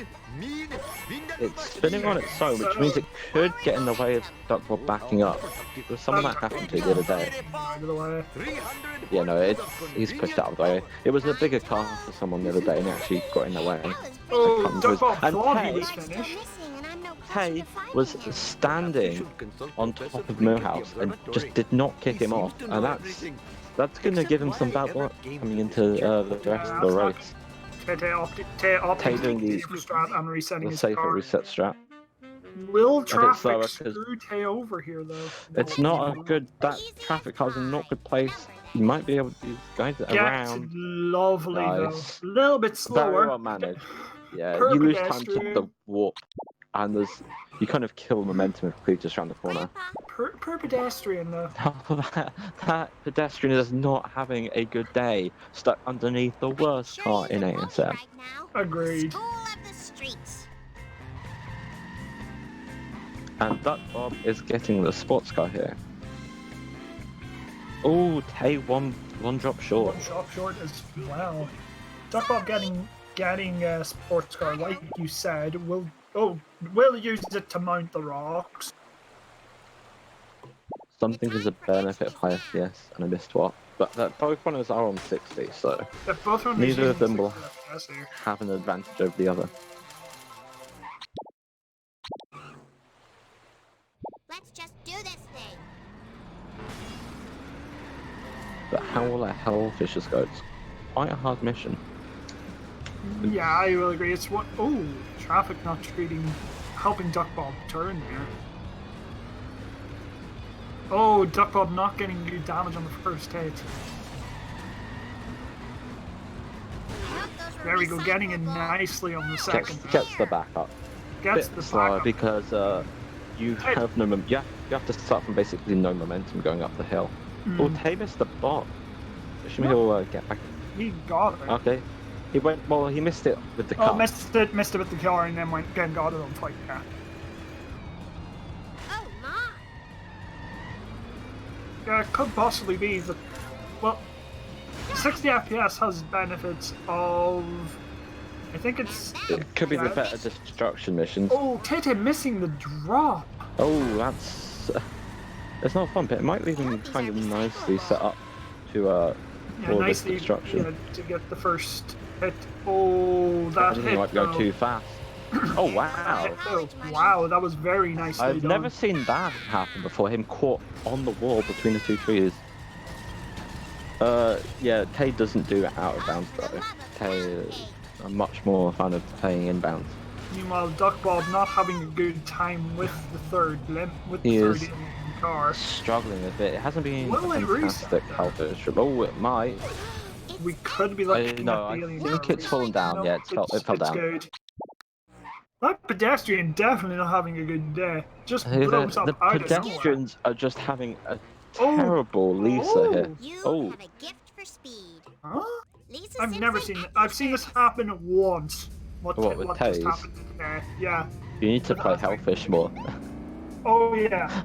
It's spinning on its own, which means it could get in the way of ducbob backing up. There was something that happened to the other day. Out of the way. Yeah, no, he's pushed out of the way. It was a bigger car for someone the other day, and it actually got in the way. Oh, Comes with- ducbob and thought he Tay- was finished. Tay was standing on top of Morehouse and just did not kick him off, and that's going to give him some bad luck coming into the rest of the race. Tay doing the- strat and resetting The his safer car. reset strap. Will slower, traffic 'cause screw Tay over here though? It's not a good. That traffic car's in not good place. You might be able to guide it Gets around. lovely Nice. though. A little bit Very well slower. managed. Yeah, Per you lose time to pedestrian. the warp, and you kind of kill momentum if you just around the corner. Per pedestrian though. that pedestrian is not having a good day, stuck underneath the worst car in ASM. Agreed. School of the streets. And ducbob is getting the sports car here. Oh, Tay one drop short. One shot short as well. Duckbob getting a sports car, like you said, will use it to mount the rocks. Something is a benefit of high FPS and a missed swap, but both runners are on 60, so If both runners neither use of them will 60 FPS here. have an advantage over the other. Let's just do this thing. But how will a Hellfishers go? It's quite a hard mission. Yeah, I will agree. It's what. Oh, traffic not helping Duckbob turn there. Oh, Duckbob not getting good damage on the first hit. There we go, getting it nicely on the second. Gets the backup. Gets Bit the slower backup. because you have no you have to start from basically no momentum going up the hill. Oh, Tay missed the bot. Assume he'll get back. He got it. Okay. He missed it with the car. Oh, missed it with the car and then got it on fight. Yeah. Oh my! Yeah, it could possibly be that. Well, 60 FPS has benefits of. I think it's. It could be the better destruction missions. Oh, Taytay missing the drop. Oh, it's not fun, but it might even kind of nicely set up to for this Nicely, destruction. yeah, to get the first hit. Oh, that I think hit. it might go though. too fast. Oh wow! Oh, wow, that was very nicely I've done. never seen that happen before. Him caught on the wall between the two trees. Yeah, Tay doesn't do it out of bounds though. Tay is much more fan of playing inbounds. Meanwhile, Duckbob not having a good time with the third He is car. struggling a bit. It hasn't been Will it fantastic reset, Hellfish. Oh, it might. We could be looking No, at I the alien think car it's fallen down. No, Yeah, it fell down. Good. That pedestrian definitely not having a good day. Just blows up The out of pedestrians are just having a Oh. terrible Lisa here. You Oh. have a gift for speed. nowhere. Huh? Lisa I've never Simpson seen it. at the I've seen this service. happen once. What, with just Taze? happened today? Yeah. You need to play Hellfish more. Oh yeah.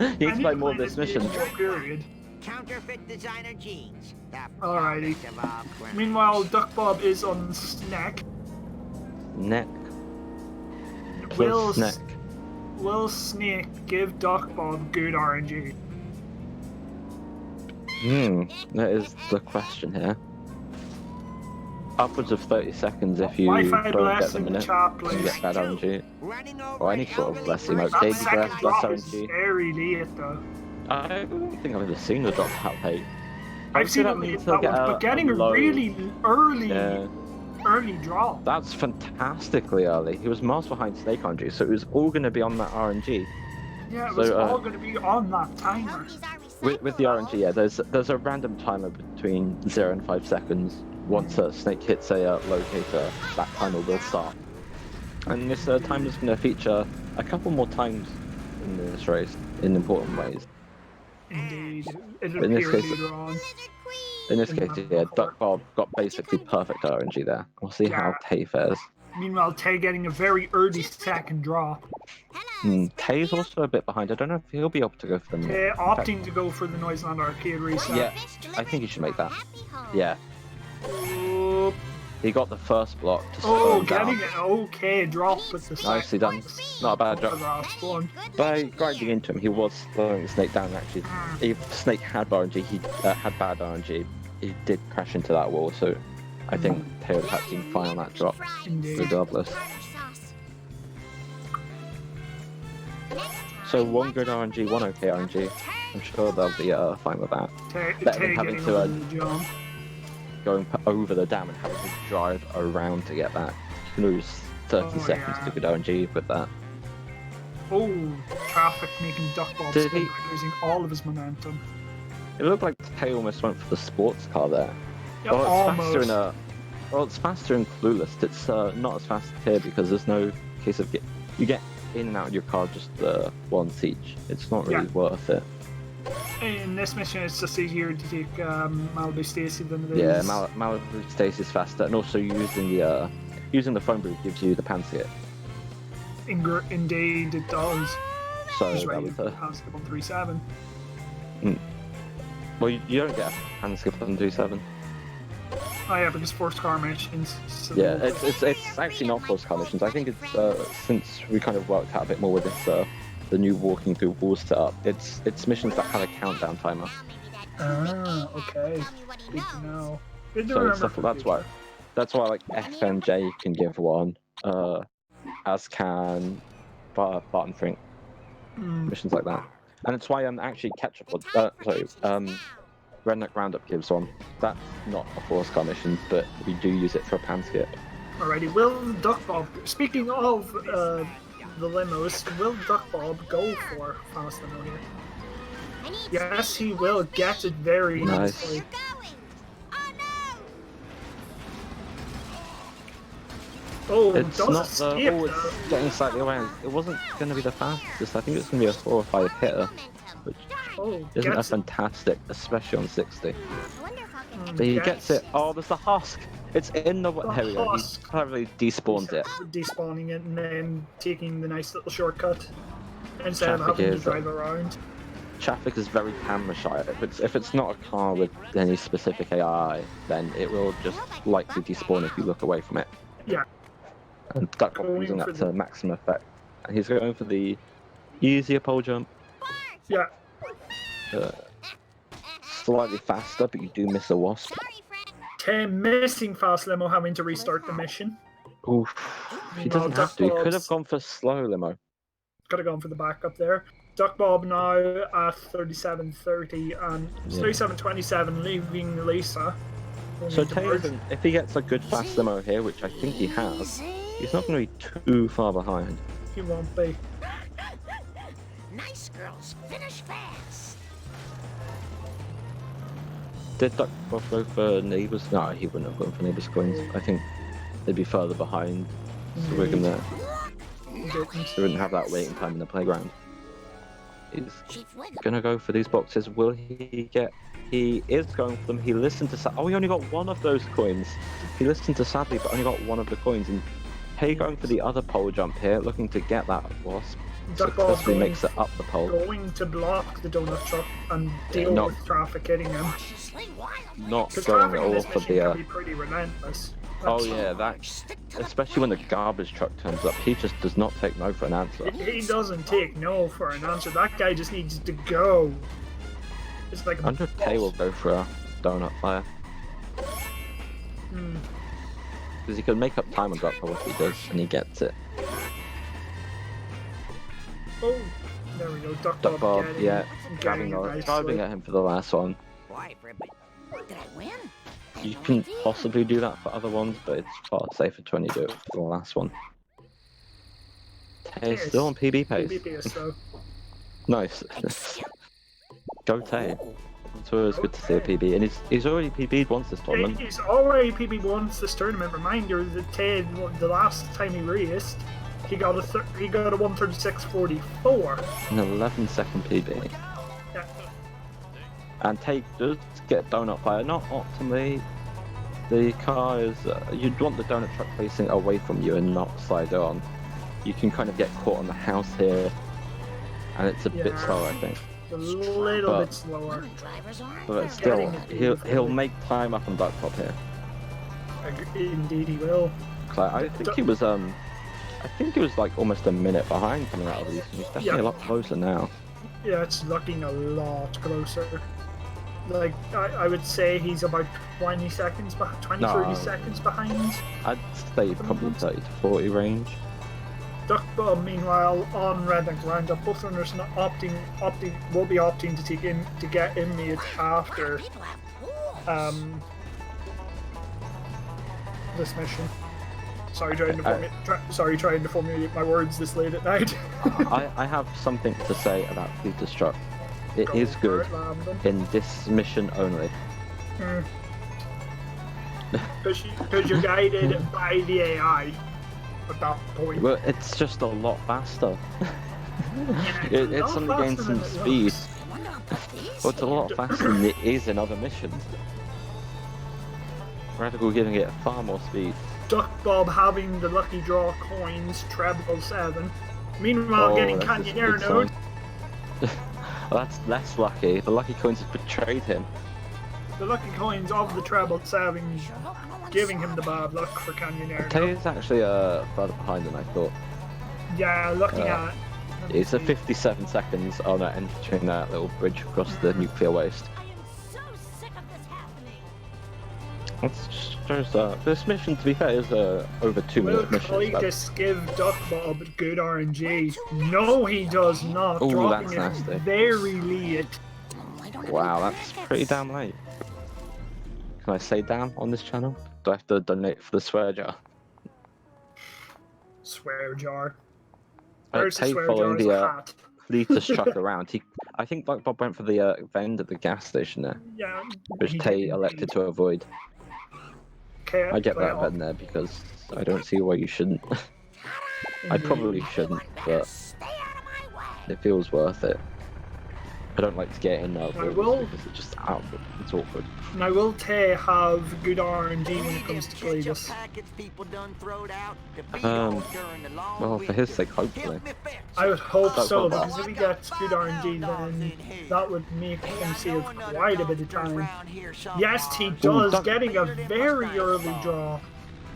You need I to play more of this game mission. more, period. Counterfeit designer jeans. The Alrighty. proudest of all criminals. Meanwhile, Duckbob is on snack. Neck. Will Plus neck. Will Snake give Duckbob good RNG? That is the question here. Upwards of 30 seconds if you Wi-Fi don't get blessing them in it. chat, You please. get bad RNG. Running over Or any an sort of elderly blessing, person. like That baby second breath plus drop is RNG. very late though. I don't think I've ever seen the drop that late. I've seen that it means late, he'll that one, get but getting a low. really early Yeah, drop. that's fantastically early. He was miles behind Snake RNG, so it was all going to be on that RNG. Yeah, it was So, all going to be on that timer. These are With the RNG, yeah, there's a random timer between 0 and 5 seconds. Once a Snake hits a locator, that timer will start. And this timer is going to feature a couple more times in this race in important ways. Indeed. It'll In this appear case- later on. Lizard Queen. In this case, yeah, Duckbob got basically perfect RNG there. We'll see how Tay fares. Meanwhile, Tay getting a very early second drop. Hello, Tay's also a bit behind. I don't know if he'll be able to go for the minute. Tay In fact, opting to go for the Noiseland Arcade reset. Yeah, I think he should make that. Yeah, Oh, he got the first block to slow oh him down. getting it. Okay, drop with the Nicely done. Not a bad the drop. last one. By grinding into him, he was slowing the snake down. Actually, if Snake had RNG, he had bad RNG. He did crash into that wall, so I think Tay would have been fine on that drop, Indeed. regardless. So one good RNG, one okay RNG. I'm sure they'll be fine with that. Tay, Better Tay than having getting to over the jump. going over the dam and having to drive around to get back. You can lose 30 Oh, seconds yeah. to good RNG with that. Oh, traffic making ducbob Did spin he- by losing all of his momentum. It looked like Tay almost went for the sports car there. Yeah, Well, it's faster almost. in well, it's faster in Clueless. It's not as fast here because there's no case of you get in and out of your car just once each. It's not really Yeah. worth it. In this mission, it's just easier to take Malibu Stacy than it is. Yeah, Malibu Stacy's faster, and also using the phone booth gives you the pansier. Indeed, it does. So He's that ready was to pass the 137. well, you don't get a pan skip on 27. Oh yeah, because forced car missions. So Yeah, it's actually not forced car missions. I think it's since we kind of worked out a bit more with this the new walking through walls setup. It's missions that have a countdown timer. Ah, okay. Good to know. Good to So remember. stuff, for that's future. why like FMJ can give one, as can Barton Frink, missions like that. And it's why actually Ketchup Redneck Roundup gives one. That's not a forced car mission, but we do use it for a pan skip. Alrighty, will Duckbob, speaking of the limos, will Duckbob go for fast limo here? Yes, he will get it very Nice. nicely. Oh, It's does not escape the though. it's getting slightly away. It wasn't going to be the fastest. I think it's going to be a 4 or 5 hitter, which Oh, isn't a gets it. fantastic, especially on 60. Hmm. But he gets it. Oh, there's the husk. It's in the. The Here we go. He husk. cleverly despawns it. Despawning it and then taking the nice little shortcut instead of Traffic having to is- drive around. Traffic is very camera shy. If it's not a car with any specific AI, then it will just likely despawn if you look away from it. Yeah. And Duckbob Going using for that the- to maximum effect. And he's going for the easier pole jump. Yeah. Slightly faster, but you do miss a wasp. Tim missing fast limo, having to restart the mission. Oof. He doesn't have to. He could have gone for slow limo. Could have gone for the backup there. Duckbob now at 37.30 and Yeah. 37.27, leaving Lisa. So Taylor, if he gets a good fast limo here, which I think he has, he's not going to be too far behind. He won't be. Nice girls, finish fast. Did Duckbob go for neighbours? No, he wouldn't have gone for neighbours coins. I think they'd be further behind. So we're gonna He didn't. they wouldn't have that waiting time in the playground. He's Chief Wiggle. gonna go for these boxes. Will he get? He is going for them. He listened to. Oh, he only got one of those coins. He listened to Sadly, but only got one of the coins. And Hey going for the other pole jump here, looking to get that wasp. Duckbob Successfully makes it up the pole. going to block the donut truck and deal not- with traffic hitting him. Cautiously wild. Not Because going traffic at in all this for mission the. can be pretty relentless. Oh That's- yeah, that. Stick to the Especially when the garbage truck turns up, he just does not take no for an answer. He doesn't take no for an answer. That guy just needs to go. It's like a 100k will go for a donut fire. Hmm. Because he could make up time on Duckbob if he does, and he gets it. Oh, there we go. Duckbob, Duckbob, getting, yeah, getting it nicely. driving at him for the last one. Why, Ribbit? Did I win? I You have no can idea. possibly do that for other ones, but it's far safer to only do it for the last one. Tay is still on PB pace. PBPS, though. Nice. Go Tay. It's always good to see a PB, and he's already PB'd once this tournament. He's already PB once this tournament. Reminder that Ted, the last time he raced, he got a 136.44. An 11-second PB. Yeah. And Tay does get donut fire, not optimally. The car is. You'd want the donut truck facing away from you and not side on. You can kind of get caught on the house here, and it's a bit Yeah. slower, I think. A little But- bit slower. Drivers aren't But very still, Getting it he'll make time up on ducbob here. Indeed, he will. 'Cause I think he was I think he was like almost a minute behind coming out of these. He's definitely Yeah. a lot closer now. Yeah, it's looking a lot closer. Like, I would say he's about 20 seconds, 20, No. 30 seconds behind. I'd say probably 30 to 40 range. Duckbob, meanwhile, on red and roundup, both runners not will be opting to take in to get inmate after People have pools. this mission. Sorry, trying to formulate my words this late at night. I have something to say about the destruct. It Go is for good it, Lambden. in this mission only. Because you're guided by the AI at that point. Well, it's just a lot faster. Yeah, It lot suddenly gains faster some than it speed. looks. I wonder I'll put these Well, it's a here. lot faster than it is in other missions. Radical giving it far more speed. Duckbob having the lucky draw coins, treble 7. Meanwhile, getting that's a Canyoneer good notes. sign. Well, that's less lucky. The lucky coins have betrayed him. The lucky coins of the treble 7 Sure hope no one giving saw him the it. bad luck for Canyoneer. Taytay's actually further behind than I thought. Yeah, looking at. let me It's a see. 57 seconds on entering that little bridge across the nuclear waste. I am so sick of this happening. That's just shows this mission, to be fair, is over 2 Will minute mission. so- Cletus give Duckbob good RNG? No, he does not. Ooh, dropping that's it nasty. very late. I don't have Wow, any that's credits. pretty damn late. Can I say damn on this channel? Do I have to donate for the swear jar? Swear jar. Where's the Tay swear jar following as the a hat? Cletus truck around. I think Bob went for the vent at the gas station there, Yeah, which he Tay did elected indeed. to avoid. Okay, I get that well, Ben there because I don't see why you shouldn't. I indeed. probably shouldn't, but Stay out of my way. it feels worth it. I don't like to get in there will. because it's just awkward. It's awkward. Now, will Tay have good RNG when Any it comes to them ketchup Cletus? packets people done throwed out to feed Um, on during the long well, for his winter. sake, hopefully. Help me fetch I would hope That's so, not bad. because if he gets good RNG, then that would make him save quite a bit of time. Yes, he does, Duck- getting a very early draw.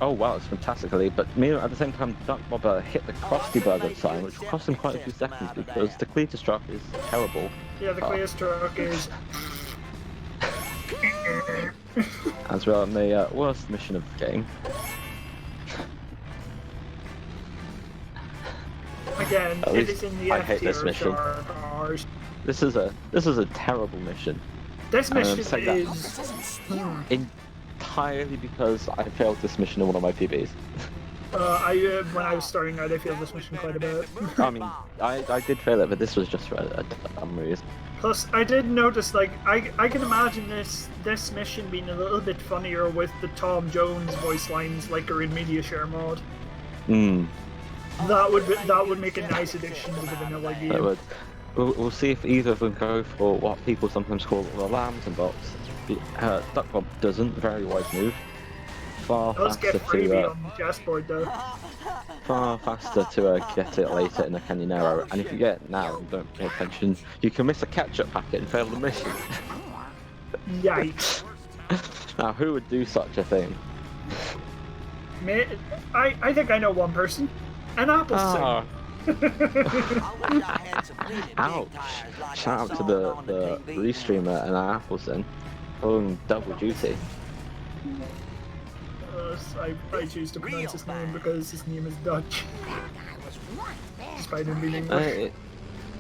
Oh wow, it's fantastically. But at the same time, Duckbob hit the Krusty Burger sign, which cost him quite a few seconds because the Cletus truck is terrible. Yeah, the Cletus truck is. As well, on the worst mission of the game. Again, At it least is in the I F hate tier this mission. cars. This is a terrible mission. This mission say that. is. Entirely because I failed this mission in one of my PBs. When I was starting out, I failed this mission quite a bit. I mean, I did fail it, but this was just for a dumb reason. Plus, I did notice, like, I can imagine this mission being a little bit funnier with the Tom Jones voice lines, like are in Media Share mod. Hmm. That would make a nice addition to the vanilla game. That would. We'll see if either of them go for what people sometimes call the lambs and bots. Duckbob doesn't. Very wise move. Far Let's faster get freebie to on the chessboard though. get it later in a Canyonero. And if you get it now and don't pay attention, you can miss a ketchup packet and fail the mission. Yikes. Now, who would do such a thing? I think I know one person. An Apple Ah, Ouch. ouch! Shout out to the restreamer and Appleson, pulling double duty. I choose to pronounce his name because his name is Dutch, That guy was once there. despite him being English.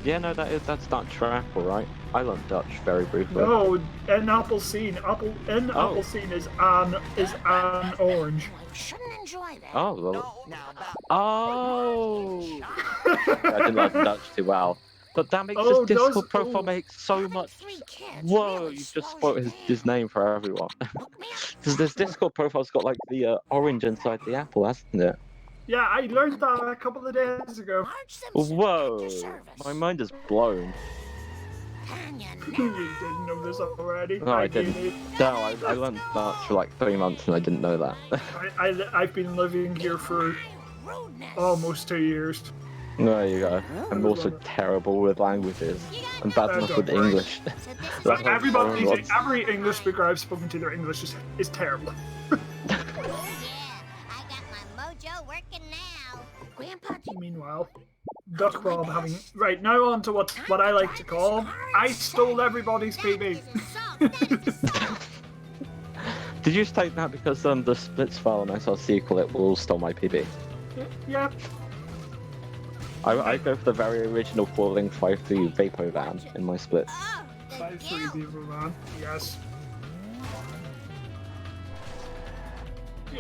Yeah, no, that's Dutch for Apple, right? I learned Dutch very briefly. No, an Appleseed. Appleseed is an orange. I shouldn't enjoy that. Oh, well. Now, Oh! I didn't learn Dutch too well. But that makes Oh, his Discord those- profile oh. make so Having much. 3 kids Whoa, really you just slows spoiled you his name for everyone. down. Hook me up. Because this Discord profile's got like the orange inside the apple, hasn't it? Yeah, I learned that a couple of days ago. Marge Simpson, at Whoa! your service. My mind is blown. You didn't know this already. No, I didn't. No, I learned Dutch for like 3 months and I didn't know that. I've been living here for almost 2 years. There you go. I'm also terrible with languages. I'm bad enough with don't worry. English. But every English speaker I've spoken to, their English is terrible. Oh yeah, I got my mojo working now. Grandpa, Meanwhile, ducbob having right now on to what I like to call I stole everybody's PB. Did you take that because the splits file and I saw sequel it will stole my PB? Yeah. I go for the very original 4-link 5.3 Vapo van in my splits. 5-3 people, man. Yes.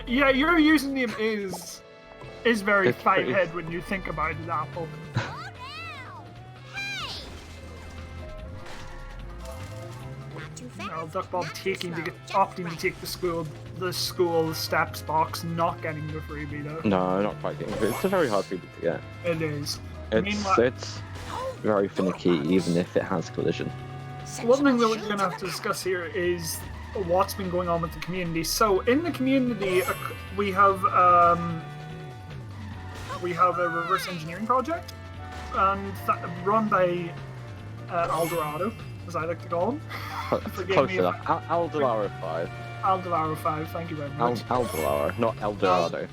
Yeah, your username is very It's pretty- five-head when you think about it, Apple. Now, ducbob opting to take the school steps box, not getting the freebie though. No, not quite getting it. It's a very hard freebie to get. It is. It's very finicky even if it has collision. One thing that we're going to have to discuss here is what's been going on with the community. So in the community, we have a reverse engineering project, and run by Eldorado, as I like to call him. Close enough. Eldorado 5. Eldorado 5, thank you very much. Eldorado, not Eldorado.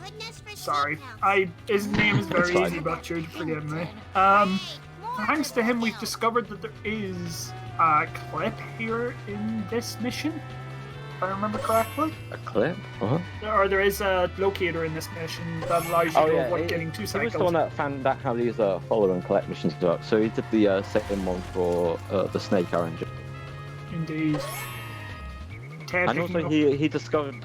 Sorry, his name is very easy butchered, forgive me. Thanks to him, we've discovered that there is a clip here in this mission, if I remember correctly. A clip? What? Or there is a locator in this mission that allows you to avoid getting 2 He cycles. was the one that found out how these follow and collect missions work. So he did the second one for the Snake RNG. Indeed. And also he discovered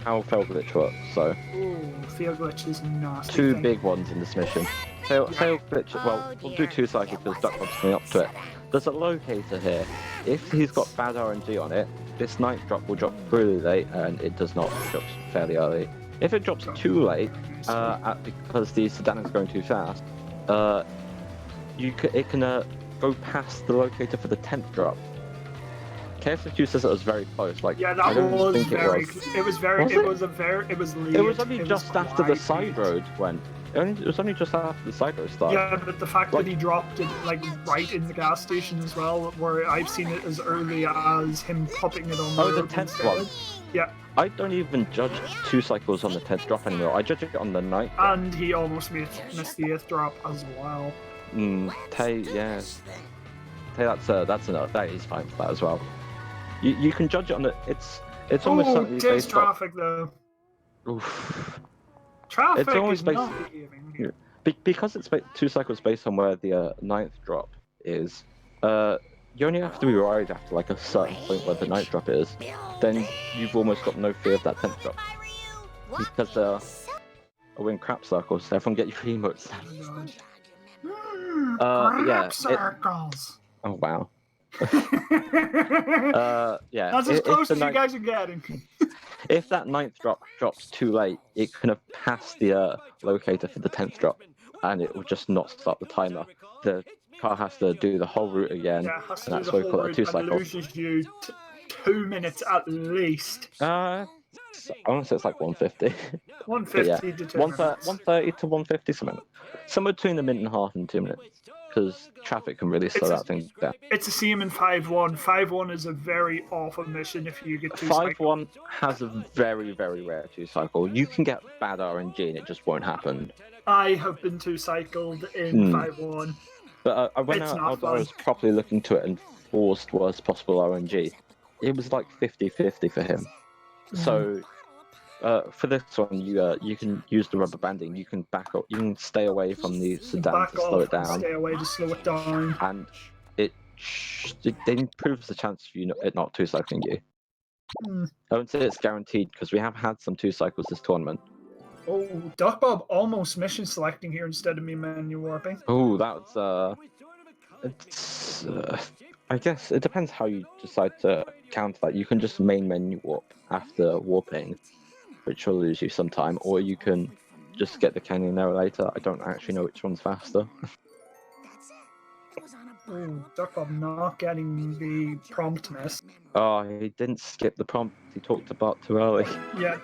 how fail glitch works. So Ooh, field glitch is nasty. 2 thing. big ones in this mission. Fail glitch. Well, we'll do 2 cycles because duckbob's coming up to it. There's a locator here. If he's got bad RNG on it, this night drop will drop really late, and it does not. It drops fairly early. If it drops too late, because the sedan is going too fast, it can go past the locator for the 10th drop. KFC says it was very close. Like, Yeah, I that don't was think very. It was very. Was It it? was a very. It was late. It was only just after the quite side late. road went. It was only just after the side road started. Yeah, but the fact that he dropped it like right in the gas station as well, where I've seen it as early as him popping it on the Oh, the road 10th instead. one. Yeah, I don't even judge 2 cycles on the 10th drop anymore. I judge it on the 9th. and he almost missed the 8th drop as well. Tay, yeah. Tay, that is fine for that as well. You can judge it on the. It's almost Oh, certainly it is based on. traffic though. Oof. Traffic It's always is based- not behaving here. Because it's 2 cycles based on where the 9th drop is. You only have to be worried after like a certain point where the 9th drop is. Then you've almost got no fear of that 10th drop. Because I win crap circles. Everyone get your emotes. Crap it- circles. Oh wow. Yeah. That's as if close the as you 9th guys are getting. If that 9th drop drops too late, it can have passed the locator for the 10th drop, and it will just not start the timer. The car has to do the whole route again, Yeah, has to and do that's the why we whole call it a route 2 and cycle. loses you 2 minutes at least. I want to say it's like 150. 150 to 2 minutes. 130 to 150, somewhere between a minute and a half and 2 minutes, because traffic can really slow that thing down. It's a CM in 5-1. 5-1 is a very awful mission if you get 2 cycles. 5-1 has a very, very rare 2 cycle. You can get bad RNG and it just won't happen. I have been 2 cycled in 5-1. But when It's I not fun. was properly looking to it and forced worst possible RNG, it was like 50-50 for him. So for this one, you can use the rubber banding. You can back up. You can stay away from the sedan Back to slow it off and down, stay away to slow it down. and it improves the chance of it not 2 cycling you. I wouldn't say it's guaranteed because we have had some 2 cycles this tournament. Oh, ducbob almost mission selecting here instead of me menu warping. Oh, that's it's. I guess it depends how you decide to counter that. You can just main menu warp after warping, which will lose you some time, or you can just get the canyon arrow later. I don't actually know which one's faster. Ooh, ducbob not getting the promptness. Oh, he didn't skip the prompt. He talked about too early. Yet.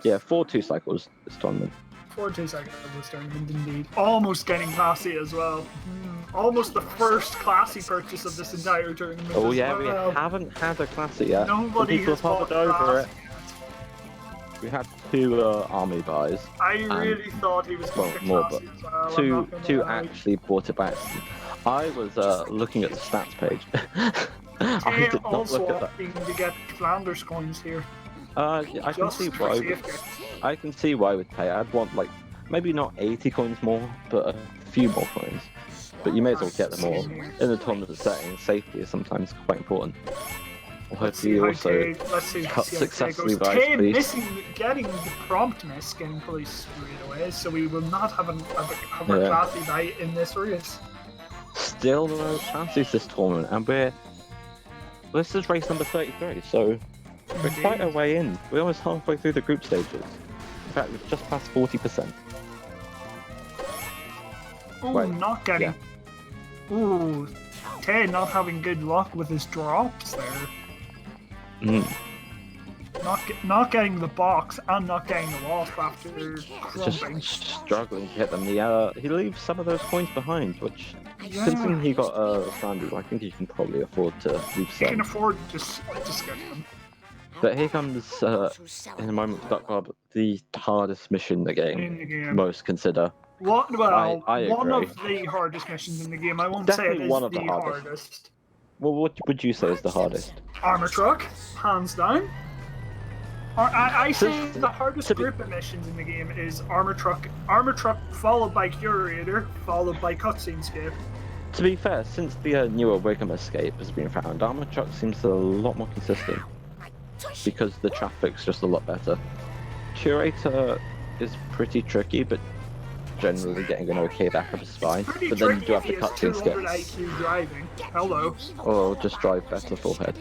Yeah, 4-2 cycles this tournament. 4-2 seconds of this tournament, indeed. Almost getting classy as well. Almost the first classy purchase of this entire tournament. Oh as yeah, well. we haven't had a classy yet. Nobody People has have bought hovered over it. classy yet. We had 2 army buys. I really thought he was going to more, classy but as well. I'm two not gonna lie. actually bought it by accident. I was looking at the stats page. I Tay did not also look at that. opting to get Flanders coins here. Yeah, I can Just see for why. safety. I can see why with Tay. I'd want like maybe not 80 coins more, but a few more coins. But you may as well get them all in the tournament setting. Safety is sometimes quite important. Well, Let's see hopefully how also Tay, cut successfully by Tay police. missing, getting the promptness, getting police straight away, so we will not have a Yeah. classy night in this race. Still no chances this tournament, and this is race number 33, so we're quite a way in. We're almost halfway through the group stages. In fact, we've just passed 40%. Ooh, Right, not getting. Ooh, Tay not having good luck with his drops there. Mm. Not getting the box and not getting the wasp after crumping. Just struggling to hit them. He leaves some of those coins behind, which, Yeah. considering he got a Sandy, I think he can probably afford to leave He can some. afford to skip them. But here comes, in a moment, ducbob, the hardest mission in the game. In the game. Most consider. What? Well, I one agree. of the hardest missions in the game. I won't Definitely say it is one of the the hardest. hardest. Well, what would you say is the hardest? Armor truck, hands down. I say To- the hardest to be- group of missions in the game is armor truck followed by curator, followed by cutscene scape. To be fair, since the newer Wiggum escape has been found, Armor Truck seems a lot more consistent because the traffic's just a lot better. Curator is pretty tricky, but generally getting an okay backup is fine. Pretty But then you tricky do have if he the has cutscene 200 skip, IQ driving. Hello. or just drive better full head.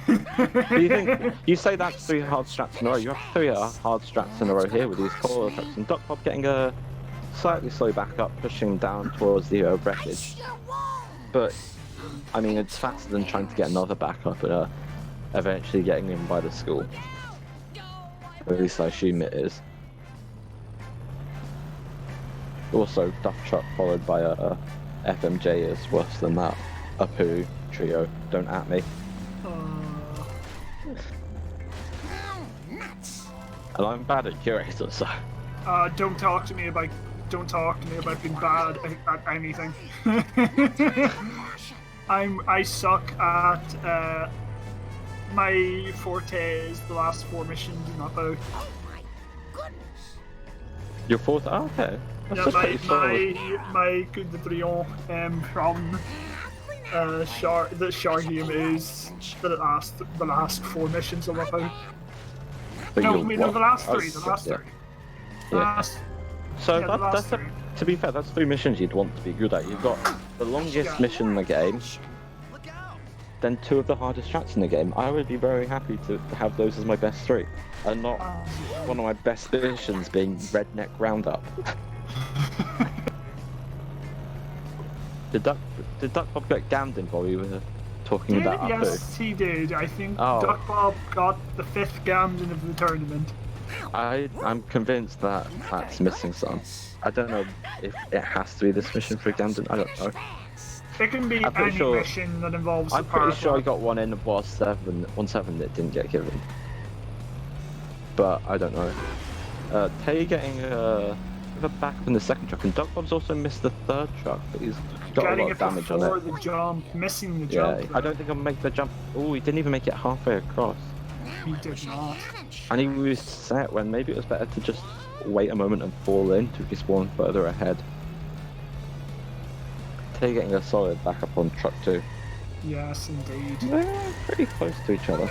Do you think you say that's 3 hard strats in a row? You have 3 hard strats in a row here with these taller trucks, and ducbob getting a slightly slow backup, pushing down towards the wreckage. But I mean, it's faster than trying to get another backup and eventually getting in by the school. At least I assume it is. Also, duff truck followed by a FMJ is worse than that. A poo trio. Don't at me. And I'm bad at curator, so. Don't talk to me about being bad at anything. I suck at my forte is the last 4 missions in that boat. Your 4th? Oh, okay. That's Yeah, just pretty solid. my coup de triomphe from the Char game is the last 4 missions of that boat. But No, you're I mean what? the last Oh, 3. The last yeah. 3. Yeah. Last, So yeah, the last that's 3. to be fair, that's 3 missions you'd want to be good at. You've got the longest Yeah. mission in the game, then 2 of the hardest tracks in the game. I would be very happy to have those as my best 3, and not one of my best missions being Redneck Roundup. Did ducbob get gammed in while we were talking about Apu? Yes, he did. I think Oh. ducbob got the 5th Gamden of the tournament. I'm convinced that that's missing some. I don't know if it has to be this mission for Gamden. I don't know. It can be I'm pretty any sure- mission that involves I'm the power pretty sure I plant. got one in 1-7 that didn't get given. But I don't know. Tay getting a backup in the 2nd truck, and ducbob's also missed the 3rd truck, but he's got a Getting lot it of damage on before it. the jump, missing the Yeah, jump. I don't think I'll make the jump. Oh, he didn't even make it halfway across. He did not. And he was set when maybe it was better to just wait a moment and fall in to respawn further ahead. Tay getting a solid backup on truck 2. Yes, indeed. They're pretty close to each other.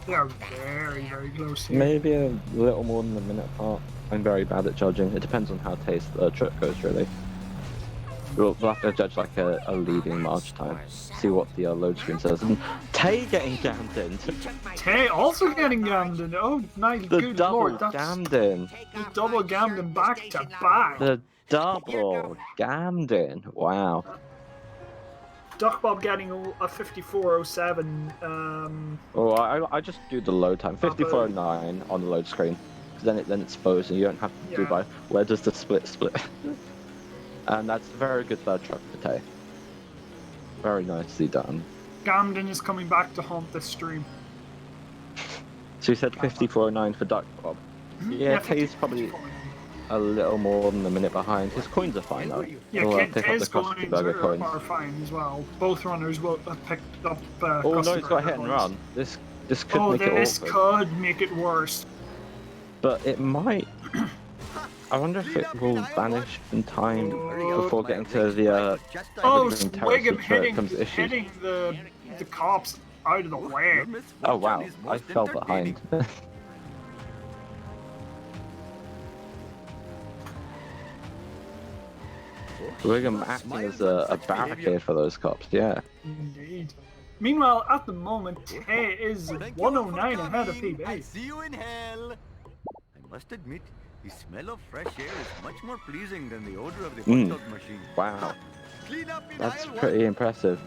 They are very, very close here. Maybe a little more than a minute apart. I'm very bad at judging. It depends on how Tay's truck goes, really. We'll have to judge like a leading march time. See what the load screen says. And Tay getting jammed in. Tay also getting Gamden. Oh my The good double lord, that's jammed in. the double Gamden back to back. The double jammed in. Wow. Duckbob getting a 5407. Oh, I just do the load time 5409 on the load screen, because then it's frozen. And you don't have to do by where does the split, and that's a very good third truck for Tay. Very nicely done. Gamden is coming back to haunt this stream. So you said 5409 for Duckbob. Yeah, Tay's probably a little more than a minute behind. His coins are fine though. Yeah, Tay's coins are fine as well. Both runners will have picked up. Oh no, it's got a hit and run. This could make it awkward. This could make it worse. But it might. I wonder if it will vanish in time before getting to the Wiggum hitting the cops out of the way. Oh wow, I fell behind. Wiggum acting as a barricade for those cops, yeah. Indeed. Meanwhile, at the moment, Tay is 109 ahead of PB. I see you in hell. I must admit, the smell of fresh air is much more pleasing than the odor of the hot dog machine. Wow. That's pretty impressive.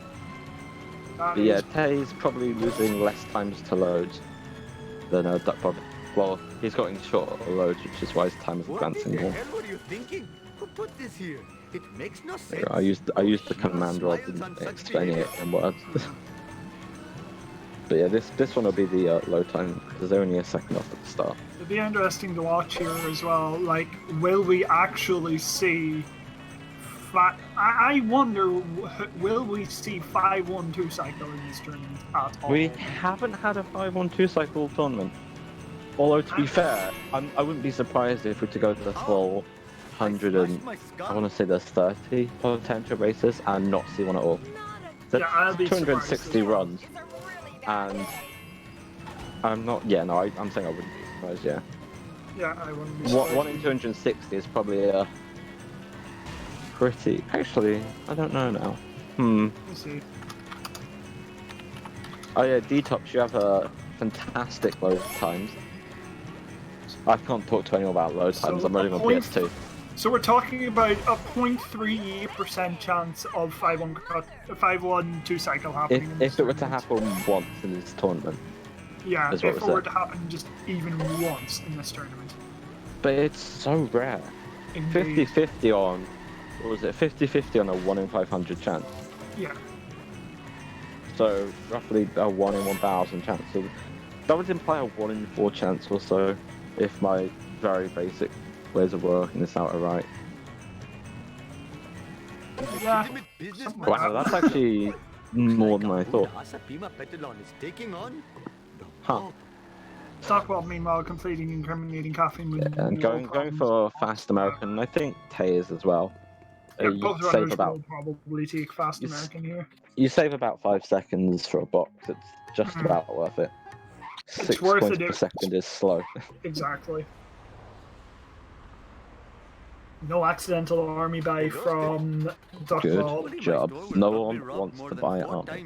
But yeah, Tay's probably losing less times to load than Duckbob. Well, he's getting shorter loads, which is why his time is advancing more. What the hell were you thinking? Who put this here? It makes no sense. I used the command rather than explaining it in words. But yeah, this one will be the load time. There's only a second off at the start. It'll be interesting to watch here as well. Like, will we actually see? I wonder, will we see 5-1-2 cycle in this tournament at all? We haven't had a 5-1-2 cycle tournament. Although to be fair, I wouldn't be surprised if we were to go to the full 100 and I want to say there's 30 potential races and not see one at all. That's 260 runs, and I'm not. Yeah, no, I'm saying I wouldn't be surprised. Yeah. Yeah, I wouldn't be surprised. 1 in 260 is probably a pretty. Actually, I don't know now. We'll see. Oh yeah, Detox, you have a fantastic load times. I can't talk to anyone about load times. I'm running on PS2. So we're talking about a 0.38% chance of 5-1-2 cycle happening. If it were to happen once in this tournament. Yeah, if it were to happen just even once in this tournament. But it's so rare. 50-50 on, what was it? 50-50 on a 1 in 500 chance. Yeah. So roughly a 1 in 1,000 chance. So that would imply a 1 in 4 chance or so, if my very basic ways of working this out are right. Yeah. Wow, that's actually more than I thought. Huh. Duckbob, meanwhile, completing incriminating caffeine. And going for Fast American, I think Tay is as well. Yeah, both runners will probably take Fast American here. You save about 5 seconds for a box. It's just about worth it. It's 6 worth points it per second is slow. Exactly. No accidental army buy from Duckbob. Good job. No one wants to buy army.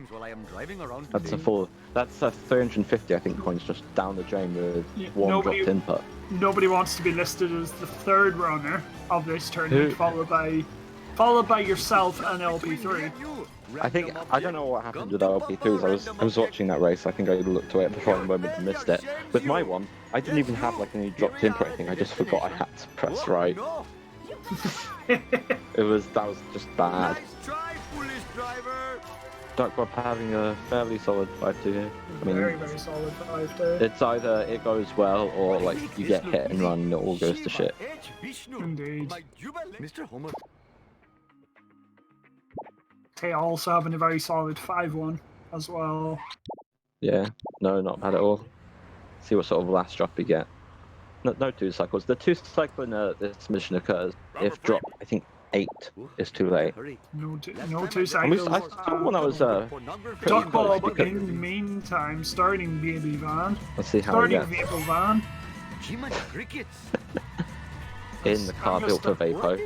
That's a full. That's a 350, I think, coins just down the drain with one dropped input. Nobody wants to be listed as the third runner of this tournament, followed by yourself and LP3. I don't know what happened with LP3s. I was watching that race. I think I looked away at the final moment and missed it. With my one, I didn't even have like any dropped input or anything. I just forgot I had to press right. That was just bad. Nice try, foolish driver. Duckbob having a fairly solid 5-2 here. I mean, very, very solid 5-2. It's either it goes well or like you get hit and run and it all goes to shit. Indeed. Mr. Homer. Tay also having a very solid 5-1 as well. Yeah, no, not bad at all. See what sort of last drop you get. No 2 cycles. The 2 cycle in this mission occurs if drop, I think 8 is too late. No 2 cycles. I thought when I was Duckbob in the meantime starting baby van. Let's see how starting Vapor van. In the car built for Vapo.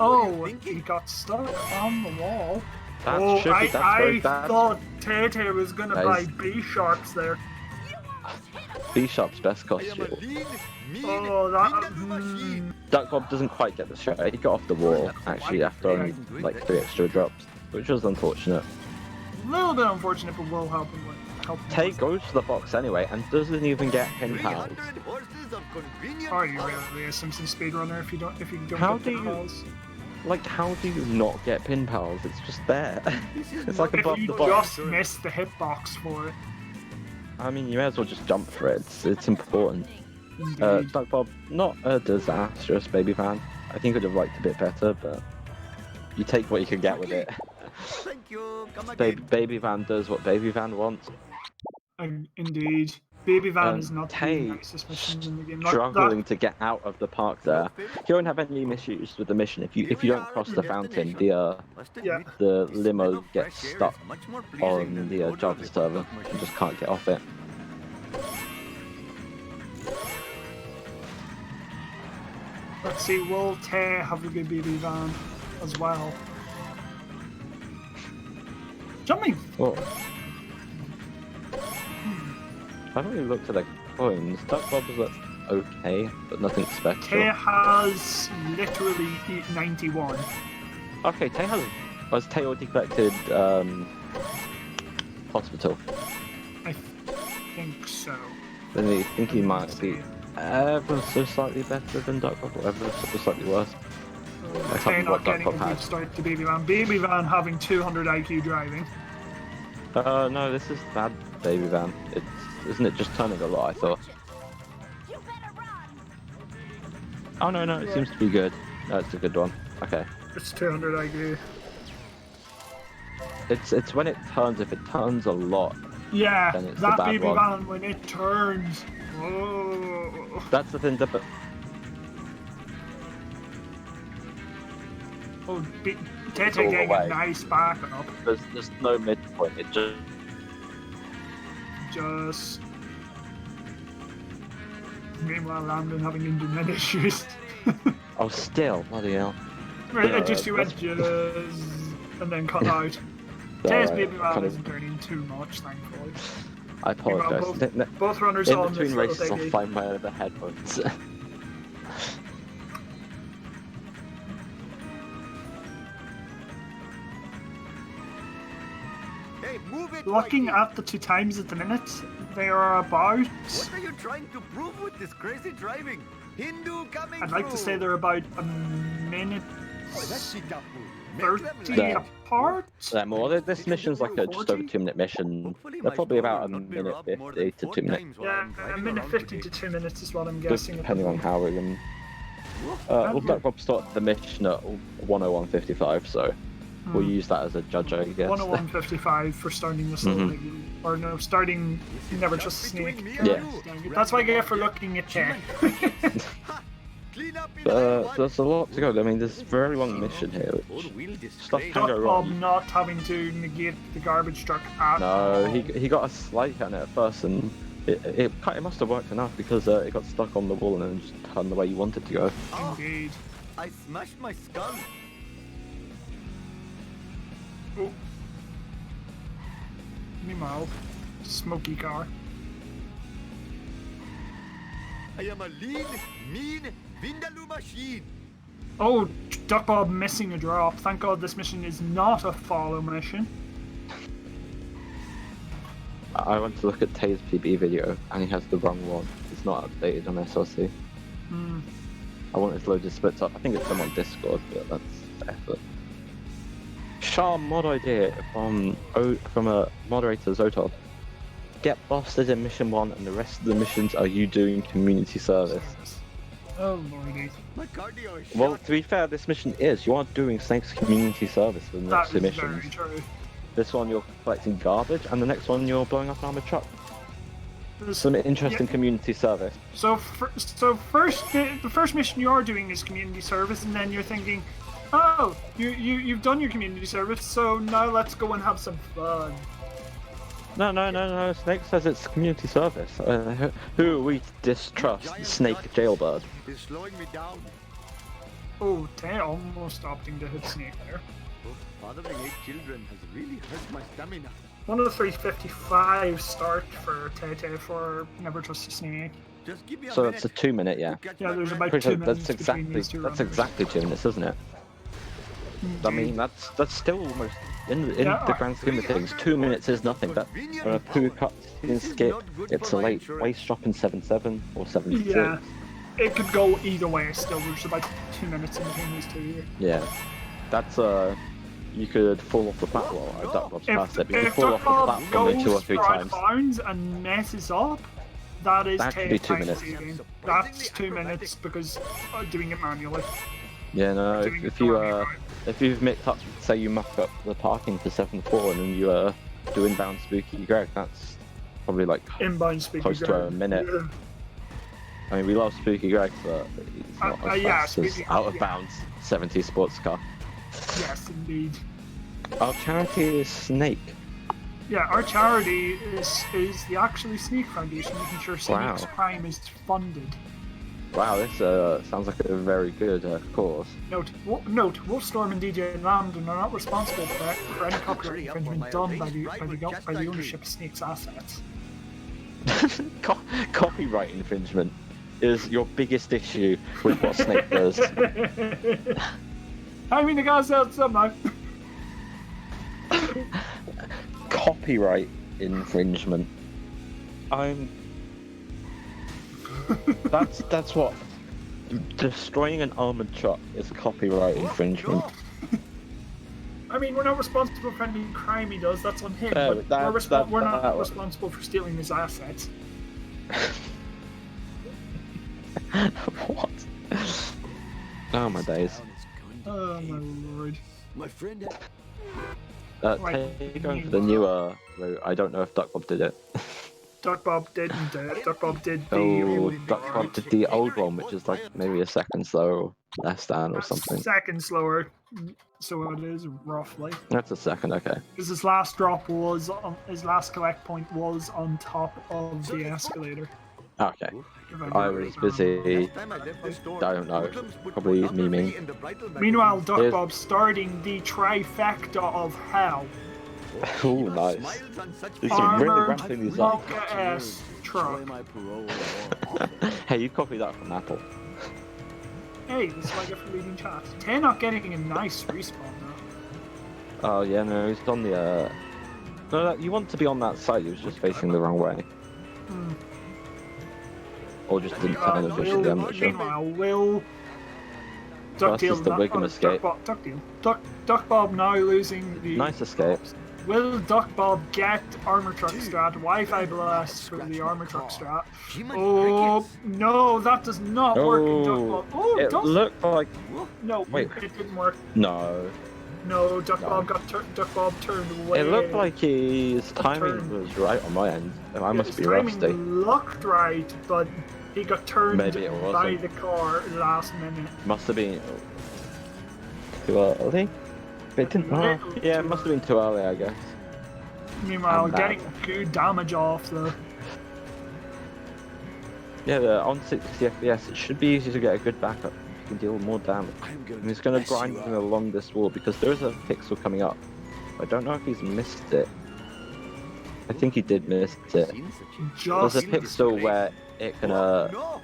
Oh, he got stuck on the wall. That's I thought Taytay was gonna buy B-Sharps there. B-Sharp's best costume. Oh, that... Duckbob doesn't quite get the shot. He got off the wall, actually, after only like 3 extra drops, which was unfortunate. A little bit unfortunate, but will help him. Tay goes to the box anyway and doesn't even get pin pals. 300 horses of convenient Are you power. really a Simpsons speedrunner if you don't How get do pin you- pals? Like, how do you not get pin pals? It's just there. It's like If above you the box. just miss the hitbox for it. I mean, you may as well just jump for it. It's important. Indeed. ducbob, not a disastrous baby van. I think I'd have liked a bit better, but you take what you can get with it. Thank you. Come again. Baby van does what baby van wants. Indeed. Baby Van is not the Tay nicest mission in the game. Not struggling to get out of the park there. You won't have any issues with the mission if you don't cross the fountain. Must Yeah. admit, The the limo smell of gets fresh air stuck is much more pleasing than on the the odor of Java the server. cookbook You machine. just can't get off it. Let's see, will Tay have a good baby van as well? Jumping! Oh. I haven't really looked at the coins. ducbob was okay, but nothing Tay special. has literally 91. Okay, Tay has Tay already collected hospital. I think so. Then I think he might be ever so slightly better than ducbob, or ever so slightly worse. I can't Tay remember not what getting a ducbob good had. start to Baby Van. Baby Van having 200 IQ driving. No, this is bad baby van. Isn't it just turning a lot? I thought. You better run. Oh no, it seems to be good. No, it's a good one. Okay. It's 200 IQ. It's when it turns. If it turns a lot, Yeah, Then it's the that bad Baby one. Van when it turns. Oh. that's the thing. Oh, It's Taytay all the getting way. a nice backup. There's no midpoint. It Just. Meanwhile, Landon having internet issues. oh, still bloody hell. Right, Yeah, it just you went that's- just and then cut out. Alright, Tay's Baby I Van kinda- isn't turning too much, thankfully. I apologise. Meanwhile, both runners In on between this little races, I'll diggy. find my other headphones. Hey, move it! Looking Mikey. at the 2 times at the minute, they are about. What are you trying to prove with this crazy driving? Hindu coming I'd like to say through. they're about a minute Let's see, Tapu. Make them 30 Yeah. laugh. apart. Yeah, more. This mission's like a just over 2-minute mission. Hopefully They're my probably store about a will not be minute robbed more 50 than to 4 2 minutes. times while Yeah, I'm a driving minute around 50 today. to 2 minutes is what I'm Just guessing. depending on how we can. Well, ducbob started the mission at 101.55, so we'll use that as a judge, I guess. 101.55 for starting this little Mhm. diggy. Or no, starting This is Never just Trust a between Snake. me Yeah. and you. That's what I get for looking at Tay. Clean up in aisle one. There's a lot to go. I mean, there's a very long mission here. Which Four-wheel stuff display. can go Bob wrong. not having to negate the garbage truck at No, all. he got a slight on it at first, and it must have worked enough because it got stuck on the wall and then just turned the way you wanted to go. Oh, Indeed. I smashed my skull. Oh. Meanwhile, smoky car. I am a lean, mean Vindaloo machine. Oh, ducbob missing a drop. Thank God this mission is not a follow mission. I went to look at Tay's PB video, and he has the wrong one. It's not updated on SLC. Hmm. I wanted to load his splits up. I think it's some on Discord, but that's effort. Charm mod idea from a moderator Zotov. Get busted in mission 1, and the rest of the missions are you doing community service. Oh lordy. My cardio is Well, shot. to be fair, this mission is. You are doing Snake's community service for the next That two is very missions. true. This one you're collecting garbage, and the next one you're blowing up an armored truck. Some interesting community service. So, the first mission you are doing is community service, and then you're thinking, oh, you've done your community service, so now let's go and have some fun. No. Snake says it's community service. Who are we to distrust? Snake Jailbird. It's slowing me down. Oh, Tay almost opting to hit Snake there. Oh, fathering 8 children has really hurt my stamina. 103.55 start for Taytay for Never Trust a Snake. Just give me a So minute. it's a 2 minute, yeah. to catch Yeah, my there's breath. about Pretty 2 sure minutes that's between exactly these two that's runners. exactly 2 minutes, isn't it? I mean, that's still almost in the grand scheme of things. 2 minutes is nothing. But on a poo cut skip, it's a late waist drop in 7-7 or 7-6. Yeah, it could go either way. Still, there's about 2 minutes in between these two here. Yeah, that's you could fall off the platform. Duckbob's past it. But you If could fall off the ducbob platform maybe 2 or goes 3 for out of times. bounds and messes up, that is That could be 2 time minutes. saving. That's 2 minutes because doing it manually. Yeah, no. If you've mixed up, say you muck up the parking for 7-4 and then you do inbound Spooky Greg, that's probably like Inbound speaking. close to a minute. Yeah. I mean, we love Spooky Greg, but he's not as yeah, fast as Spooky- out of yeah. bounds 70 sports car. Yes, indeed. Our charity is Snake. Yeah, our charity is the actually Sneak Foundation, making sure Sneak's Wow. crime is funded. Wow, this sounds like a very good cause. Note, Wolfstorm and DJ Lambden are not responsible for any copyright infringement done by the ownership of Sneak's assets. Copyright infringement is your biggest issue with what Snake does. I mean, the guy's out somehow. Copyright infringement. That's what destroying an armored truck is copyright infringement. I mean, we're not responsible for any crime he does. That's on him. No, but we're not that- responsible for stealing his assets. What? Oh my days. Oh my lord. My friend. Tay going for the newer route. I don't know if Duckbob did it. Duckbob didn't do it. Duckbob did the... Oh, Duckbob did the old one, which is like maybe a second slow, less than or something. Second slower, so it is roughly. That's a second, okay. Because his last drop was his last collect point was on top of the escalator. Okay. if I I remember was correctly. busy. I don't know. Probably memeing. Meanwhile, Duckbob's starting the trifecta of hell. Oh, nice. He's really Armored ramping these up. Wonka-ass truck. Hey, you copied that from Apple. Hey, this is what I get for reading chat. Tay not getting a nice respawn now. Oh, yeah, no, he's on the, No, you want to be on that side, he was just facing the wrong way. Hmm. Or just didn't turn officially, I'm not sure. Meanwhile, Will... Versus the Wiggum escape. Duckbob now losing the... Nice escape. Will Duckbob get armor truck strat? Wi-Fi blast for the armor truck strat. Oh no, that does not work in Duckbob. Oh, It does looked like... no, Wait. it didn't work. No. No, Duckbob Duckbob turned away. It looked like his timing was right on my end. I must be His timing rusty. looked right, but he got turned Maybe it by wasn't. the car last minute. Must have been too early. But it didn't. Oh, yeah, it must have been too early, I guess. Meanwhile, And getting good damage off the... Yeah, on 60 FPS, it should be easy to get a good backup. You can deal with more damage. And he's going to grind him along this wall because there is a pixel coming up. I don't know if he's missed it. I think he did miss it. There's Just a pixel where it can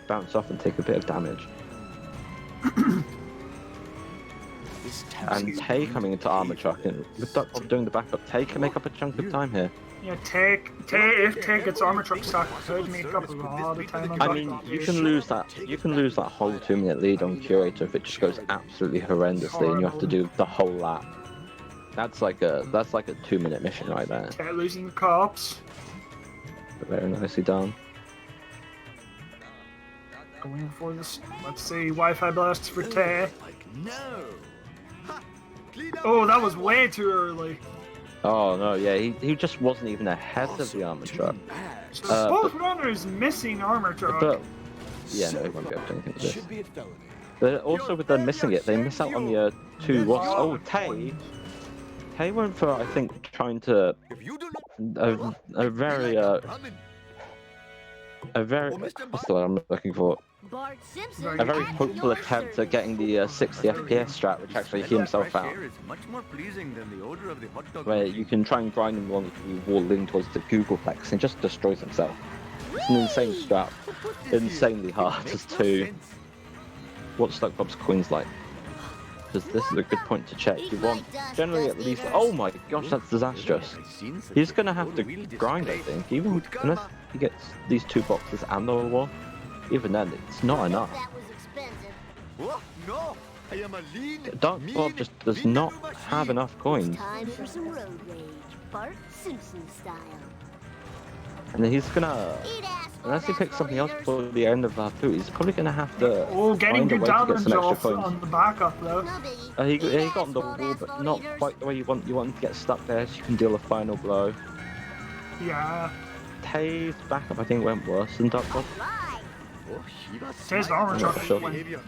bounce off and take a bit of damage. And Tay coming into armor truck and with Duckbob doing the backup, Tay can make up a chunk of time here. Yeah, if Tay gets armor truck stock, could make up a lot of time on I mean, you can lose that whole 2-minute lead on Curator if it just goes absolutely horrendously and you have to do the whole lap. That's like a 2-minute mission right there. Tay losing the cops. Very nicely done. Going for this. Let's see, Wi-Fi blasts for Tay. Oh, that was way too early. Oh no, yeah, he just wasn't even ahead of the armor truck. So both runners missing armor truck. But yeah, no, he won't be able to do anything with this. But also with them missing it, they miss out on the 2 wasps. Oh, Tay went for, I think, trying to a very what's the word I'm looking for? Bart Simpson. A very hopeful attempt at getting the 60 FPS strat, which actually he himself found. Where you can try and grind him along the wall leaning towards the Googleplex and he just destroys himself. It's an insane strat. Insanely hard as to... What's Duckbob's coins like? because this is a good point to check. You want generally at least. Oh my gosh, that's disastrous. He's gonna have to grind, I think, even unless he gets these 2 boxes and the war. Even then, it's not enough. That was expensive. Oh, no! I am a lean, Ducbob just does not have enough coins. Time for some road rage. Bart Simpson style. And then he's gonna, Eat ass, unless he picks something else for the end of that food, he's probably gonna have to Oh, getting find a good way to get damage some extra off coins. on the backup though. No biggie. He got on the wall, but not quite the way you want. You want him to get stuck there so you can deal a final blow. Yeah. Tay's backup, I think, went worse than Ducbob. Right. Oh, Shiva Tay's armor I'm not drop sure.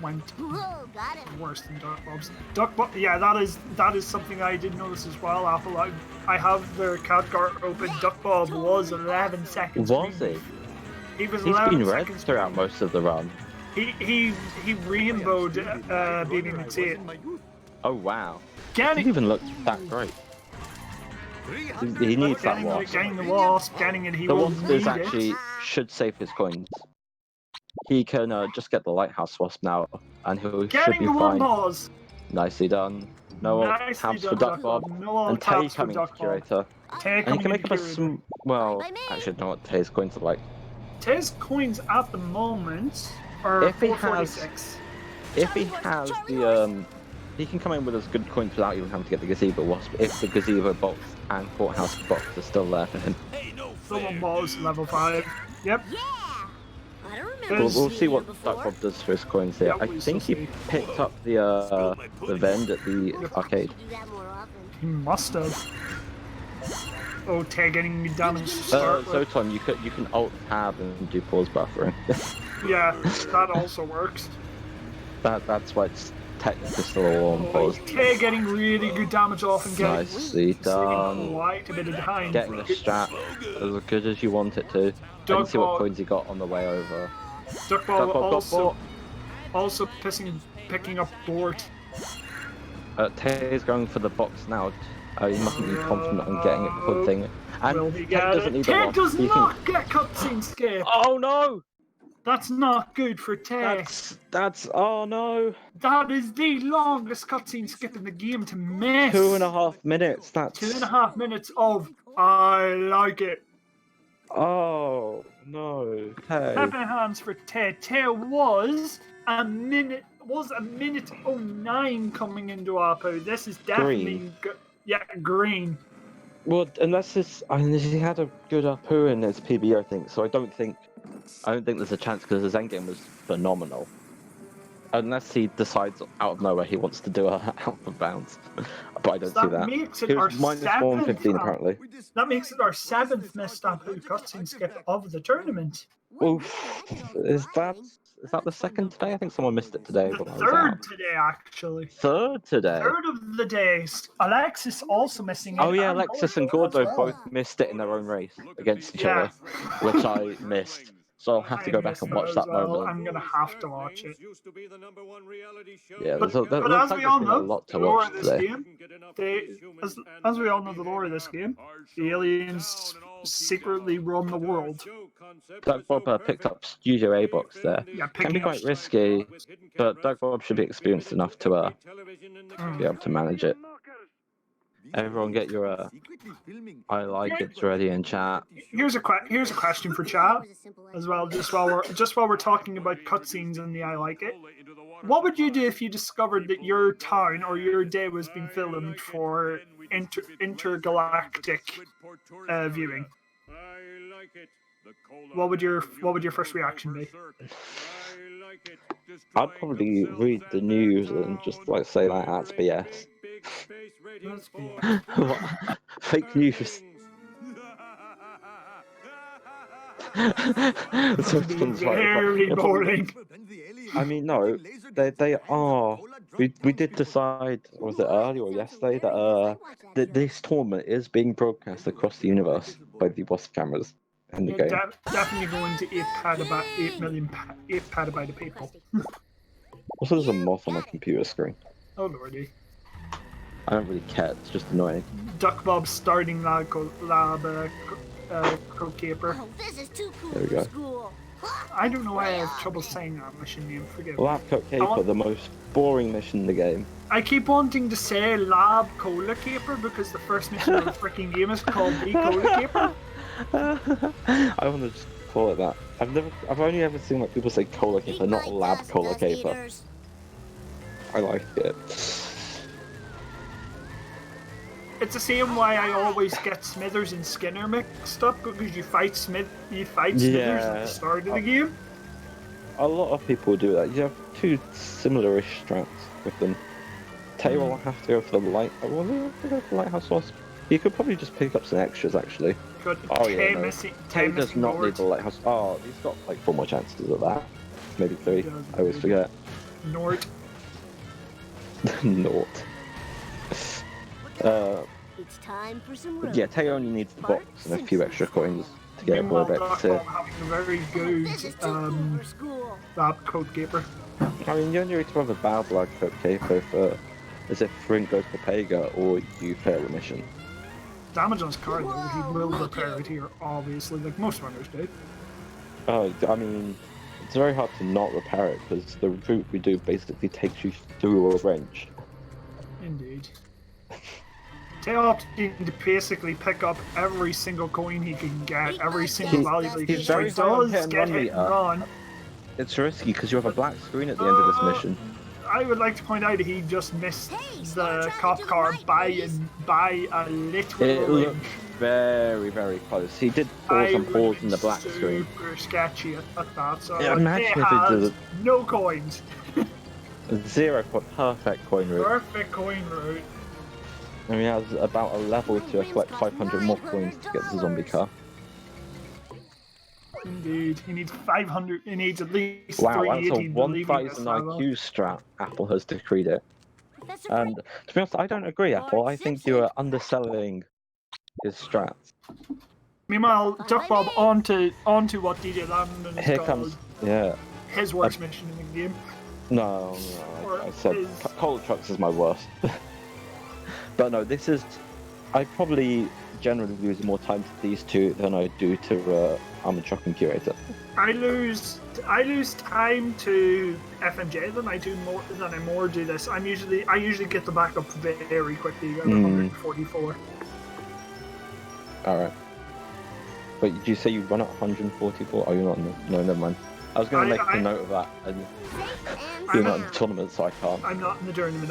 went Whoa, got him. worse than Duckbob's. Duckbob, yeah, that is something I did notice as well. Apple, I have their catguard open. Duckbob was 11 seconds. Was green. he? He was He's 11 been red seconds throughout green. most of the run. He rainbowed BB McTeer. Oh wow. He Getting didn't even look that great. He needs that wasp. getting the wasp, getting it. He The will wasp need is actually should save his coins. He can just get the lighthouse wasp now, and he it. should Getting be the one fine. balls. Nicely done. No Nicely taps for done, Ducbob, No all and Tay taps for coming Duckbob. curator. Tay And he coming can make in up a curator. well, actually, know what Tay's coins are like. Tay's coins at the moment are If he has- 446. If he has the he can come in with his good coins without even having to get the gazebo wasp. If the gazebo box and courthouse box are still there for him, The one balls level 5. Yep. Yeah. I don't remember. we'll seeing see you what before. Ducbob does for his coins here. Yeah, I we think shall he see. picked up the vend at the arcade. Should do that more often. He must have. Oh, Tay getting damage to start with. Zoton, you can alt tab and do pause buffering. Yeah, that also works. That's why it's technically still a warm Oh, pause. Tay getting really good damage off and getting Nicely done. quite a bit of behind. Getting the strat as good as you want it to. I can see what coins he got on the way over. Duckball Duckbob got bought. also picking up Bort. Tay's going for the box now. He mustn't be confident on getting it before the thing. Will And he Tay get doesn't it? need Tay that does one. He not get cutscene skip. Oh no! That's not good for Tay. That's oh no! That is the longest cutscene skip in the game to miss. 2.5 minutes. That's 2.5 minutes of I like it. oh no! Tay. Clap my hands for Tay. Tay was a minute 09 coming into Apu. This is definitely green. Well, unless he had a good Apu in his PB, I think. So I don't think there's a chance because his endgame was phenomenal. Unless he decides out of nowhere he wants to do a out of bounds, but I don't see that. Makes He it our was minus seventh 115 apparently. That makes it our 7th missed Apu cutscene skip of the tournament. Oof. Is that the second today? I think someone missed it today. The when I was third out. today, actually. Third today. Third of the days. Alexis also missing it. Oh yeah, Alexis and Gordo Gordo as well. both missed it in their own race against each Yeah. other, which I missed. So I'll have to go back and watch that moment. I'm gonna have to watch it. Yeah, But, there but looks as like we there's all been a know, lot the to lore watch of this today. game, as we all know the lore of this game, the aliens secretly run the world. Duckbob picked up Studio A box there. Yeah, Can be picking up quite risky, but Duckbob should be experienced enough to be able to manage it. Everyone get your I like it's ready in chat. Here's a question for chat as well. Just while we're talking about cutscenes and the I like it. What would you do if you discovered that your town or your day was being filmed for intergalactic viewing? What would your first reaction be? I'd probably read the news and just like say like that's BS. What? Fake news. So it's been Very boring. I mean, no, they are. We did decide, was it earlier or yesterday, that this tournament is being broadcast across the universe by the Wasp cameras in the game. Definitely going to 8 million petabyte of people. Also, there's a moth on my computer screen. Oh lordy. I don't really care. It's just annoying. Duckbob starting lab co-caper. Oh, this is too cool There we for go. school. I don't know why I have trouble saying that mission name. Forgive me. Lab Coat Caper, the most boring mission in the game. I keep wanting to say Lab Cola Caper because the first mission of the freaking game is called the Cola Caper. I want to just call it that. I've only ever seen like people say Cola Caper, not Lab Cola Caper. I like it. It's the same way I always get Smithers and Skinner mixed up because you fight Smithers at the start of the game. A lot of people do that. You have two similar-ish strats with them. Tay will have to go for the light. I want to go for the lighthouse source. You could probably just pick up some extras actually. Good. Oh yeah, no. Tay Tay does not need the lighthouse. Oh, he's got like 4 more chances of that. Maybe 3. I always forget. Nort. Nort. It's time for some Yeah, Tay only needs the box and a few extra coins to get a Meanwhile, bit having a very good Lab Coat Caper. I mean, you only need to have a bad Lab Coat Caper as if Frink goes to Pega or you fail the mission. Damage on his car though, he will repair it here, obviously, like most runners do. Oh, I mean, it's very hard to not repair it because the route we do basically takes you through a wrench. Indeed. Tay opting to basically pick up every single coin he can get, every single valuable he can He's very high on hit and run. It's risky because you have a black screen at the end of this mission. I would like to point out that he just missed the cop car by a little. It looked very, very close. He did fall some holes in the black screen. Super sketchy at that. So Yeah, imagine if has it did. No coins. 0 perfect coin route. Perfect coin route. I mean, he has about a level to collect 500 more coins to get the zombie car. Indeed, he needs 500. He needs at least Wow, 380. that's a 1,000 IQ strat Apple has decreed it. And to be honest, I don't agree, Apple. I think you are underselling his strats. Meanwhile, ducbob onto what DJ Landon has Here called comes, his worst mission in the game. No, I said Coal Trucks is my worst. But no, this is... I probably generally lose more time to these two than I do to Armored Truck and Curator. I lose time to FMJ than I do this. I usually get the backup very quickly at 144. Alright. Wait, did you say you run at 144? Oh, you're not in the... No, never mind. I was going to make a note of that, and you're not in the tournament, so I can't. I'm not in the tournament.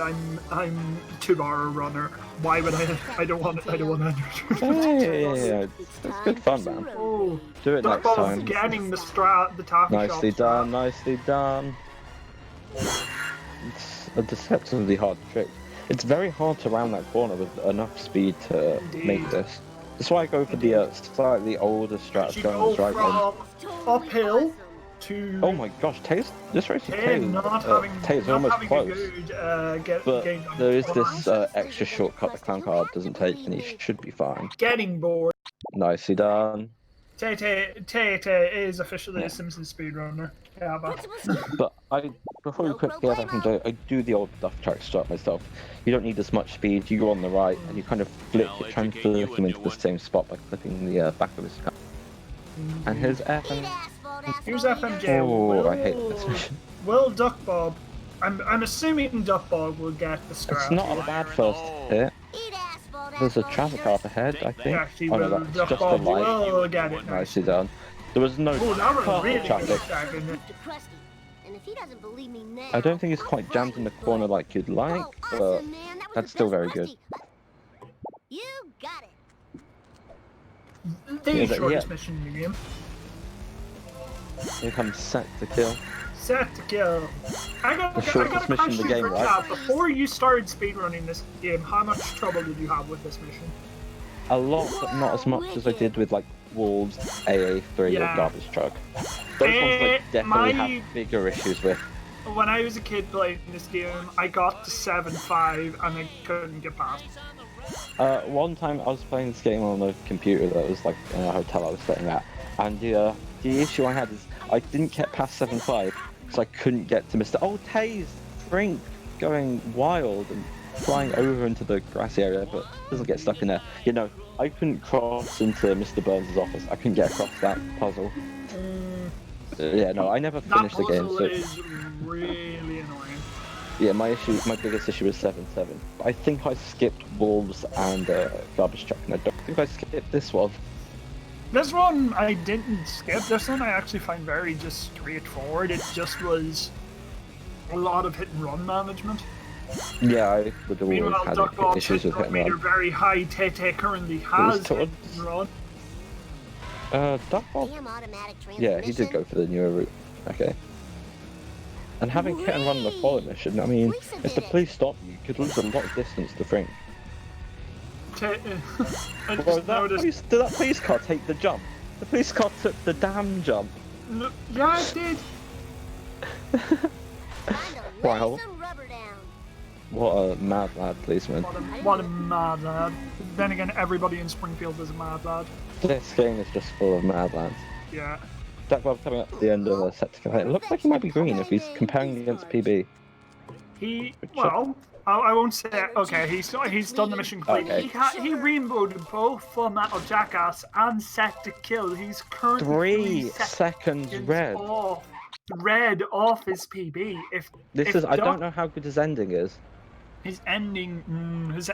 I'm 2-bar runner. Why would I don't want to enter the tournament. Yeah. It's good fun, man. Oh, do it next time. Getting the taffy Nicely done, nicely done. It's a deceptively hard trick. It's very hard to round that corner with enough speed to make this. That's why I go for the slightly older strat going right from uphill to... Oh my gosh, this race is Tay's almost close. But there is this extra shortcut the clown card doesn't take and he should be fine. Getting bored. Nicely done. Taytay is officially a Simpsons speedrunner. Yeah, but before we quickly have FMJ, I do the old duff track start myself. You don't need as much speed, you go on the right and you kind of flip it, trying to flip him into the same spot by flipping the back of his car. And here's FMJ. Oh, I hate this mission. Will ducbob? I'm assuming ducbob will get the strat. It's not a bad first hit. There's a traffic car up ahead, I think. Actually, oh no, that's just the light. Will get it. Nicely done. There was no traffic. I don't think it's quite jammed in the corner like you'd like, but that's still very good. You got it. The shortest mission in the game. Here comes Set to Kill. Set to Kill. I got a mission in the game, right? Before you started speedrunning this game, how much trouble did you have with this mission? A lot, but not as much as I did with like Wolves, AA3, or Garbage Truck. Those ones I definitely have bigger issues with. When I was a kid playing this game, I got to 7-5 and I couldn't get past. One time I was playing this game on a computer that was like in a hotel I was staying at, and the issue I had is I didn't get past 7-5 because I couldn't get to Mr. Oh, Tay's Frink going wild and flying over into the grassy area, but doesn't get stuck in there. You know, I couldn't cross into Mr. Burns' office. I couldn't get across that puzzle. Yeah, no, I never That finished the game. puzzle So is really annoying. yeah, my biggest issue was 7-7. I think I skipped wolves and garbage truck, and I don't think I skipped this one. This one I didn't skip. This one I actually find very just straightforward. It just was a lot of hit and run management. Yeah, I would always Meanwhile, had ducbob's issues hit with hit and and run run. are very high. Taytay currently has hit towards- and run. Duckbob? Damn automatic transmission. Yeah, he did go for the newer route. Okay. And having hit and run in the follow mission, I mean, if the police stop you, you could lose a lot of distance to Frink. I Well, just noticed. did that police car take the jump? The police car took the damn jump. No, yeah, it did. Time to lay Wow. some rubber down. What a mad lad policeman. What a mad lad. Then again, everybody in Springfield is a mad lad. This game is just full of mad lads. Yeah. Duckbob coming up to the end of a set to compare. It looks like he might be green if he's comparing against PB. Well, I won't say. Okay, he's done the mission completely. Okay. He rainbowed both Full Metal Jackass and Set to Kill. He's currently 3 seconds red. Red off his PB. I don't know how good his ending is. His ending,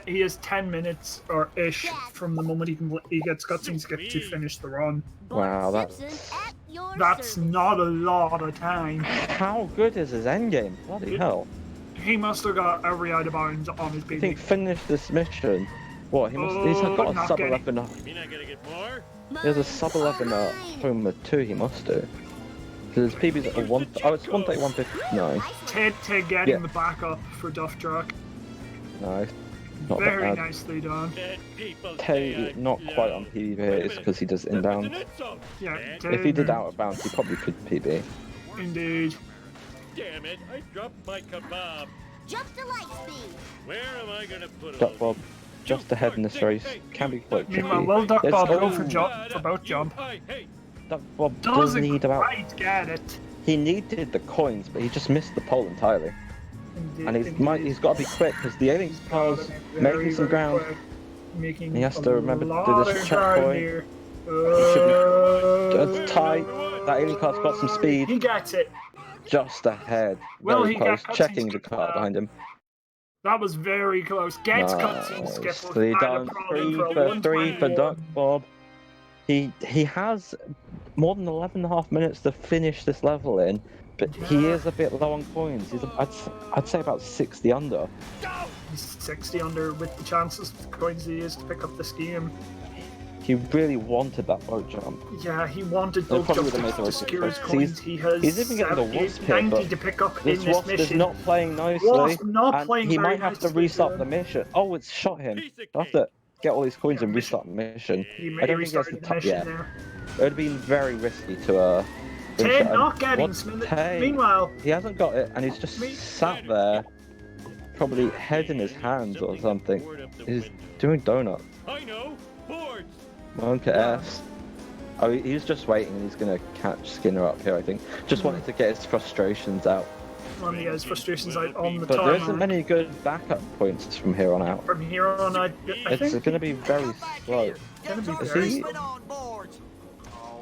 he has 10 minutes or ish from the moment he gets cutscenes to finish the run. Wow, Simpsons at your That's service. not a lot of time. How good is his end game? Bloody hell. He must have got every out of bounds on his I PB. think finish this mission. What, he's got a not sub getting- 11 You mean I gotta get more? There's a sub 11 home with 2 he must do. Because his PB's at a 1, oh it's 131.59. Ted getting Yeah. the backup for Duff Truck. Nice. Not that Very bad. nicely done. Dead people Tay, say I'm not quite slow. on PB Wait a here, it's minute. because he does That was inbound. an insult. Yeah, Dead? If he did out of bounds, he probably could PB. Indeed. Damn it, I dropped my kebab. Jump to light speed. Where am I gonna put it all Duckbob, just ahead in this race, can be quite tricky. Meanwhile, will Duckbob There's- go oh, for both jump? Hey, Duckbob does Doesn't need about... quite get it. He needed the coins, but he just missed the pole entirely. Indeed, And he's got to be quick, because the alien car's making some ground. Making He has a to remember to do lot this of checkpoint. ground here. That's tight. That alien car's got some speed. He gets it. Just ahead. Well, Very he got close. Checking cutscenes the car behind him. That was very close. Gets cutscene skip. Nicely done. 3 for 3 for Duckbob. He has more than 11.5 minutes to finish this level in, but he is a bit low on coins. I'd say about 60 under. He's 60 under with the chances of the coins he is to pick up the scheme. He really wanted that boat jump. Yeah, he wanted They both probably jumps would've made the to right secure his choice. coins. He has He's even getting the 70, wasp here, 90 but to pick up in This this wasp is mission. not playing nicely. Wasp not and playing he very might have to nicely, restart yeah. the mission. Oh, it's shot him. I have to get all these coins and restart the mission. He I don't think he has restarted the the top mission yet. there. It would have been very risky to Ted restart him. not getting What's Smith. Tay? Meanwhile, He hasn't got it, and he's just sat there, probably head in his hands or something. He's doing donuts. I know, boards. Monk S. Oh, he's just waiting, and he's gonna catch Skinner up here, I think. Just wanted to get his frustrations out. he has frustrations out on the But there isn't time. many good backup points from here on out. From here on, I It's think gonna be very slow. gonna be Is very he- Put on boards. Oh,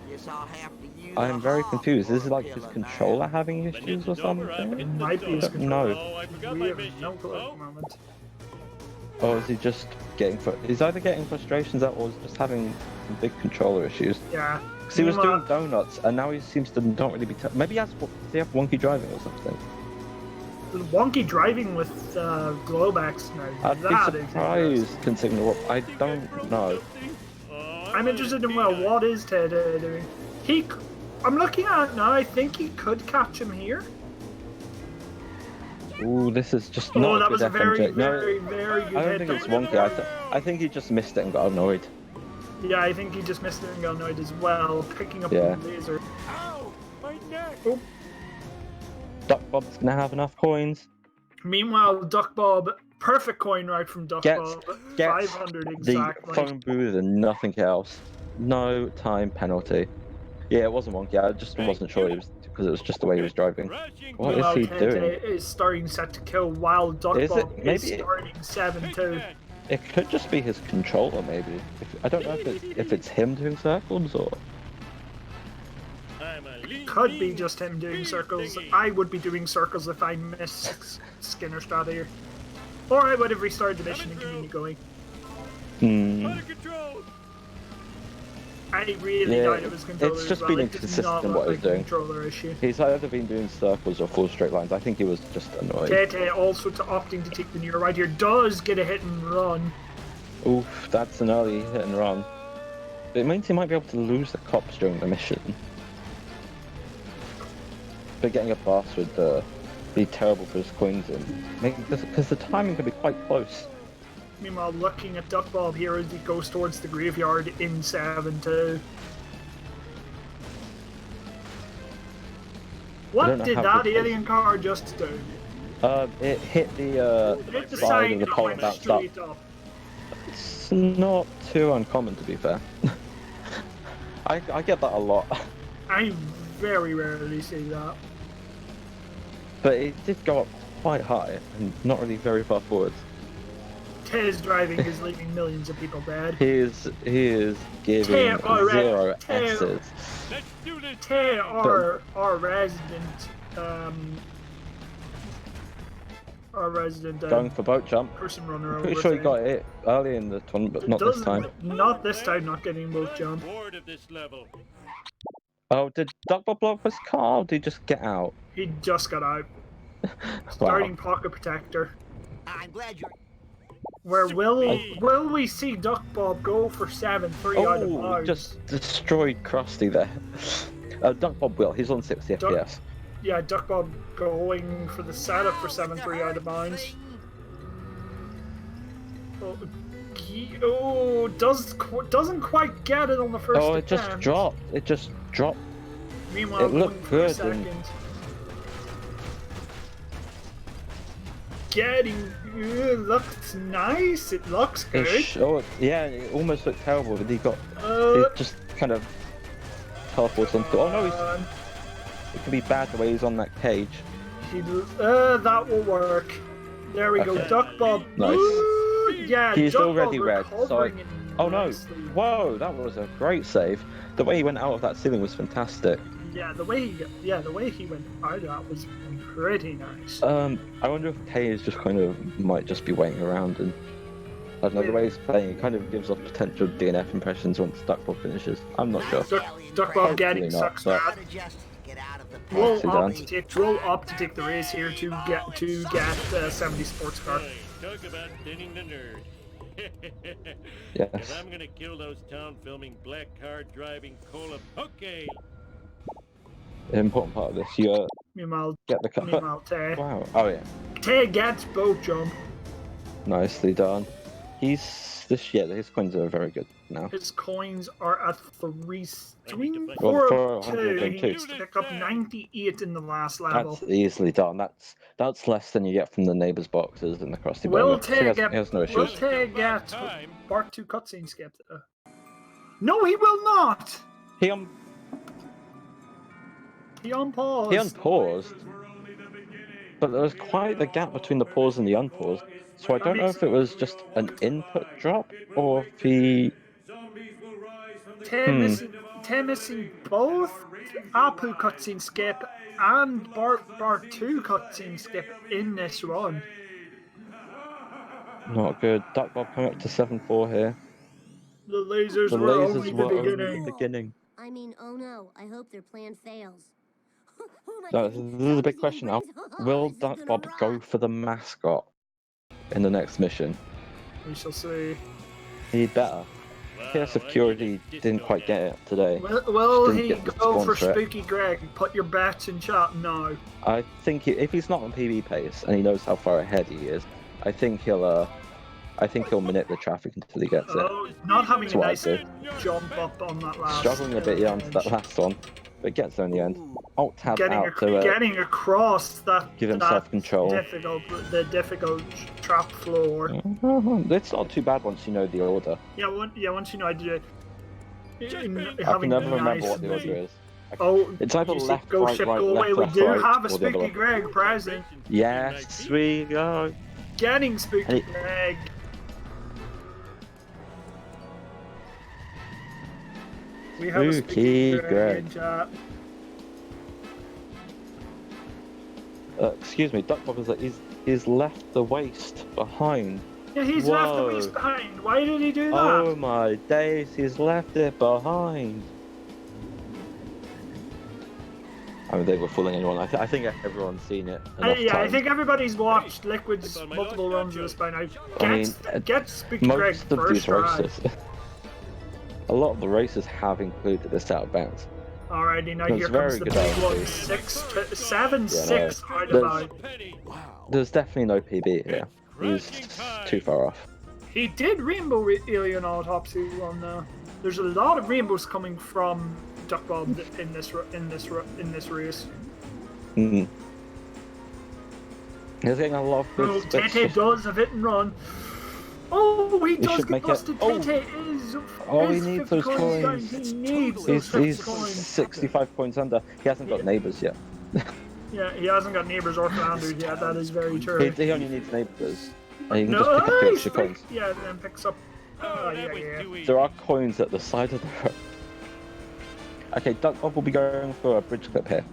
guess I'll have to use I'm a very hog confused. Is it like to his kill a controller man. having When issues this or is over, I'm something? hitting the Might be his door. controller. Oh, I forgot we my have mission. no clue at Oh, the moment. Or is he just getting... He's either getting frustrations out or he's just having some big controller issues. Yeah. Because he was doing Meanwhile, donuts, and now he seems to not really be... Maybe he has... Does he have wonky driving or something? wonky driving with Globex now. I'd That be is surprised considering what... I don't know. I'm interested in, well, what is Ted doing? I'm looking at it now, I think he could catch him here. Ooh, this is just Oh, not that a was good a very, FMJ. No, very, very good I don't hit. think it's wonky. I think he just missed it and got annoyed. Yeah, I think he just missed it and got annoyed as well, picking up Yeah. the laser. Ow, my neck. Duckbob's gonna have enough coins. Meanwhile, Duckbob, perfect coin route from Duckbob, Gets 500 the exactly. phone booth and nothing else. No time penalty. Yeah, it wasn't wonky. I just wasn't sure because it was just the way he was driving. Rushing What is Meanwhile, he Ted doing? is starting set to kill while Duckbob Maybe is starting 7-2. It could just be his controller, maybe. I don't know if it's him doing circles or. I'm a could be just him doing circles. I would be doing circles if I missed Skinner strat here. Or I would have restarted the mission and continued going. Out of control. I really doubt it was controller. it's just as been well. It does inconsistent not in look what like he's doing. Controller issue. He's either been doing circles or full straight lines. I think he was just annoyed. Taytay also opting to take the near right here does get a hit and run. Oof, that's an early hit and run. But it means he might be able to lose the cops during the mission. But getting a boss would be terrible for his coins in. Because the timing could be quite close. Meanwhile, looking at ducbob here as he goes towards the graveyard in 7-2. What did that alien car just do? It hit the Hit the side sign of the and pole went bounced up. straight up. It's not too uncommon, to be fair. I get that a lot. I very rarely see that. But it did go up quite high and not really very far forwards. Tay's driving is leaving millions of people dead. He is giving Tay, zero Tay, S's. Let's do this. Tay, our resident Going for boat jump. person runner. Pretty over sure he there. got it early in the tournament, but not this time. Not this time. Not getting both jump. Bored of this level. Oh, did ducbob blow up his car or did he just get out? He just got out. Wow. Starting pocket protector. I'm glad you're... Where will we see ducbob go for 7-3 out of Oh, bounds? just destroyed Krusty there. ducbob will. He's on 60 FPS. Yeah, ducbob going for the setup for 7-3 out of bounds. Doesn't quite get it on the first Oh, it just attempt. dropped. It just dropped. Meanwhile, it looked going for a good second. and- Getting looks nice. It looks good. Oh, yeah, it almost looked terrible, but he just kind of teleports into. Oh no, it could be bad the way he's on that cage. That will work. There we go. Okay. Ducbob. Nice. Ooh, yeah, He's Ducbob already red, so recovering it Oh no! nicely. Whoa, that was a great save. The way he went out of that ceiling was fantastic. Yeah, the way he went out of that was pretty nice. I wonder if Tay is just might just be waiting around and I don't know, the way he's playing, it kind of gives off potential DNF impressions once ducbob finishes. I'm not sure. Ducbob getting Hopefully not, sucks but- out. Get out of the Roll Nicely up to take the race here to get 70 sports car. Hey, talk about thinning the nerd. Yes. If I'm gonna kill those town filming black car driving cola. Okay. The important part of this, you Meanwhile, get the cut. Tay. Wow. Oh yeah. Tay gets boat jump. Nicely done. His coins are very good now. His coins are at 402. 402. He needs to pick up 98 in the last level. That's easily done. That's less than you get from the neighbours' boxes in the Krusty Will Burger. So he has no Will issues. Tay get part 2 cutscene skipped? No, he will not. He unpaused. He unpaused, but there was quite the gap between the pause and the unpause. So I don't know if it was just an input drop or if he. Tay missing both Apu cutscene skip and Bar 2 cutscene skip in this run. Not good. Ducbob coming up to 7-4 here. The lasers The were lasers only were the only beginning. the beginning. I mean, oh no, I hope their plan fails. Oh my No, goodness, this is a big zombies question now. and brains. Will This is gonna Ducbob go rock. for the mascot in the next mission? We shall see. He'd better. Here security didn't quite get it today. Will Didn't he get the go for sponsor. Spooky Greg? Put your bets in chat now. I think if he's not on PB pace and he knows how far ahead he is, I think he'll manip the traffic until he gets it. Oh, not having That's a what I nice do. jump up on that last. Struggling a bit, yeah, onto that last one, but gets there in the end. Alt tab out to getting across that. give himself that control. difficult trap floor. It's not too bad once you know the order. Yeah, once you know how to do it. I can never remember what the order is. Oh, It's either you see, left, go right, ship, right, go away. left, We left, do right, have a or the other Spooky one. Greg present. Yes, we go. Getting Spooky Hey. Greg. We have a Spooky Spooky Greg Greg. in chat. Excuse me, ducbob is like he's left the waste behind. Yeah, he's left the Whoa. waste behind. Why did he do that? Oh my days, he's left it behind. I mean, they were fooling anyone. I think everyone's seen it enough Yeah, I times. think everybody's watched Liquid's multiple runs of this by now. I mean, Get Spooky Greg most of first these try. races, a lot of the races have included this out of bounds. Alrighty, now That's here very comes the good big attitude. one. 7-6 out There's- of 9. There's definitely no PB here. He's too far off. He did Rainbow Alien Autopsy on there's a lot of rainbows coming from Duckbob in this race. Mm. He's getting a lot of good Oh, spits. Taytay does a hit and run. Oh, he does should get make it- busted. oh. Taytay is. Oh, he is needs 50 those coins down. coins. He needs those He's 50 coins. 65 points under. He hasn't got neighbours yet. Yeah, he hasn't got neighbours or Flanders yet. That is very true. He only needs neighbours. And he can No, just pick up the he's extra coins. yeah, then picks up. Oh, that yeah, was yeah. too easy. There are coins at the side of the road. Okay, Duckbob will be going for a bridge clip here.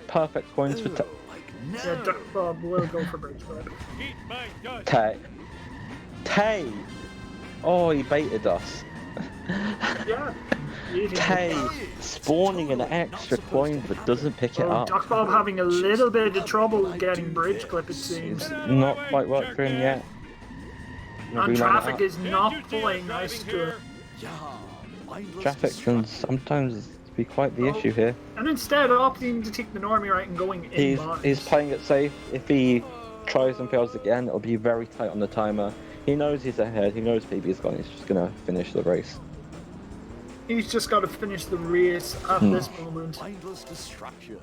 Perfect coins for Yeah, Duckbob will go for bridge flip. Eat my dust. Tay. Oh, he baited us. Yeah. Tay spawning an extra coin but doesn't pick it Oh, up. Duckbob having a little bit of trouble getting bridge clip, it seems. Not quite worked for him yet. And traffic is Can't not you see I'm playing nice driving to it. here? Traffic can sometimes be quite the issue here. And instead opting to take the normie right and going in He's playing it safe. If he tries and fails again, it'll be very tight on the timer. He knows he's ahead. He knows PB's gone. He's just gonna finish the race. He's just got to finish the race at this moment. Mindless destruction.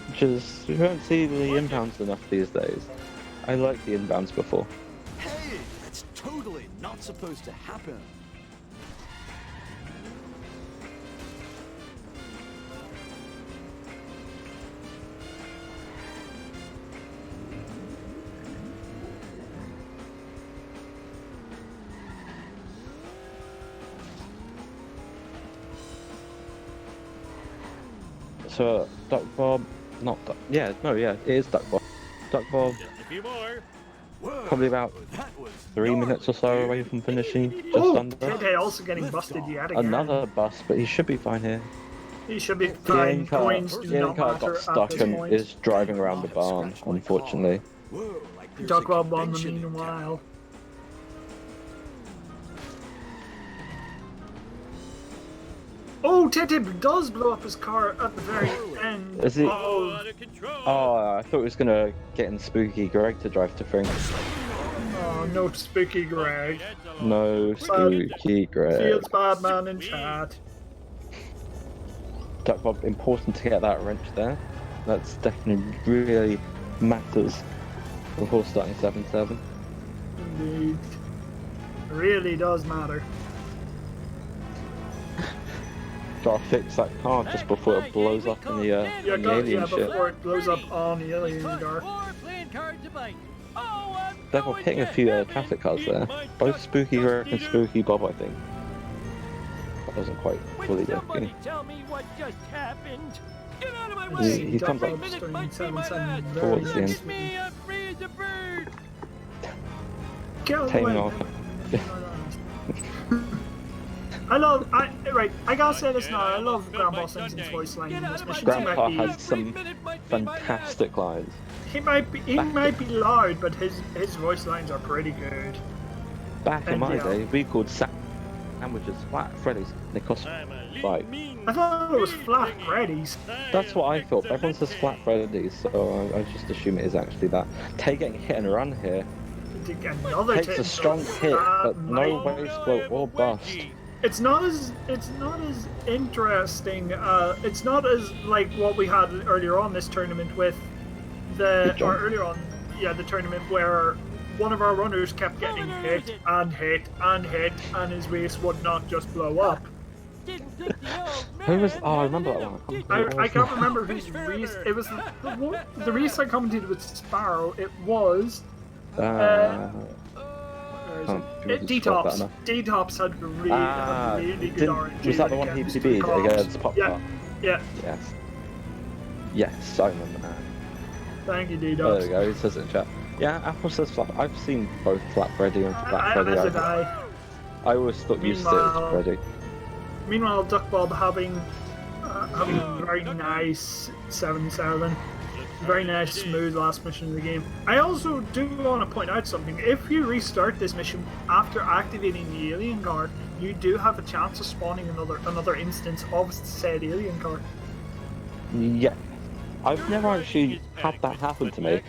Which is, you don't see the inbounds enough these days. I liked the inbounds before. Hey, that's totally not supposed to happen. So, Duckbob, not Duck, yeah, it is Duckbob. Duckbob, Just a few more. Whoa, probably about that was 3 not minutes or so good. away from finishing, just Oh, under. Taytay also getting busted yet again. Another bus, but he should be fine here. He should be The fine. Coins do in not car matter got at stuck this and point. is driving around the barn, unfortunately. Whoa, like there's a Duckbob won the convention in town. meanwhile. Oh, Taytay does blow up his car at the very end. Is he- Oh, Out of control. Oh, I thought he was gonna get in Spooky Greg to drive to Frink. oh, no Spooky Greg. That's a lot. No Spooky Greg. Fields bad man in chat. Duckbob, important to get that wrench there. That's definitely really matters before starting 7-7. Indeed. Really does matter. Gotta fix that car just before it blows up in the, Yeah, in the alien ship. before it blows up on the alien car. Duckbob hitting a few traffic cars there. Both Spooky Greg and Spooky Bob, I think. That wasn't quite fully working. Tell me what just happened. Get out of my He comes up Duckbob's doing 7-7 very towards the end. nicely. I'm free as a bird. Get Taming away. off. I gotta say this now, I love Grandpa Simpson's voice line in this mission. Grandpa has some fantastic lines. He might be loud, but his voice lines are pretty good. Back in my Yeah. day, we called sandwiches Flat Freddy's. They cost I'm a little Right. mean I thought it was bird Flat thingy. Freddy's. That's what I thought. Everyone says Flat Freddy's, so I just assume it is actually that. Tay getting hit and run here. Another Takes tip, a strong hit, but no might- waste flow or bust. It's not as interesting. It's not as like what we had earlier on this tournament with the the tournament where one of our runners kept getting hit and hit and hit, and his race would not just blow up. Who was? Oh, I remember that one. I can't remember whose race. It was the race I commented with Sparrow. It was. Where is it? Detops. Detops had really good RNG. Was that the one he PB'd against Pop Tart? Yeah. Yes. Yes, I remember now. Thank you, There Detops. we go, he says it in chat. Yeah, Apple says Flap. I've seen both Flap Freddy and Black Freddy. I always thought you said it was Freddy. Meanwhile, ducbob having a very nice 7-7. Very nice, smooth last mission of the game. I also do want to point out something. If you restart this mission after activating the alien car, you do have a chance of spawning another instance of said alien car. Yeah. I've never actually had that happen to me,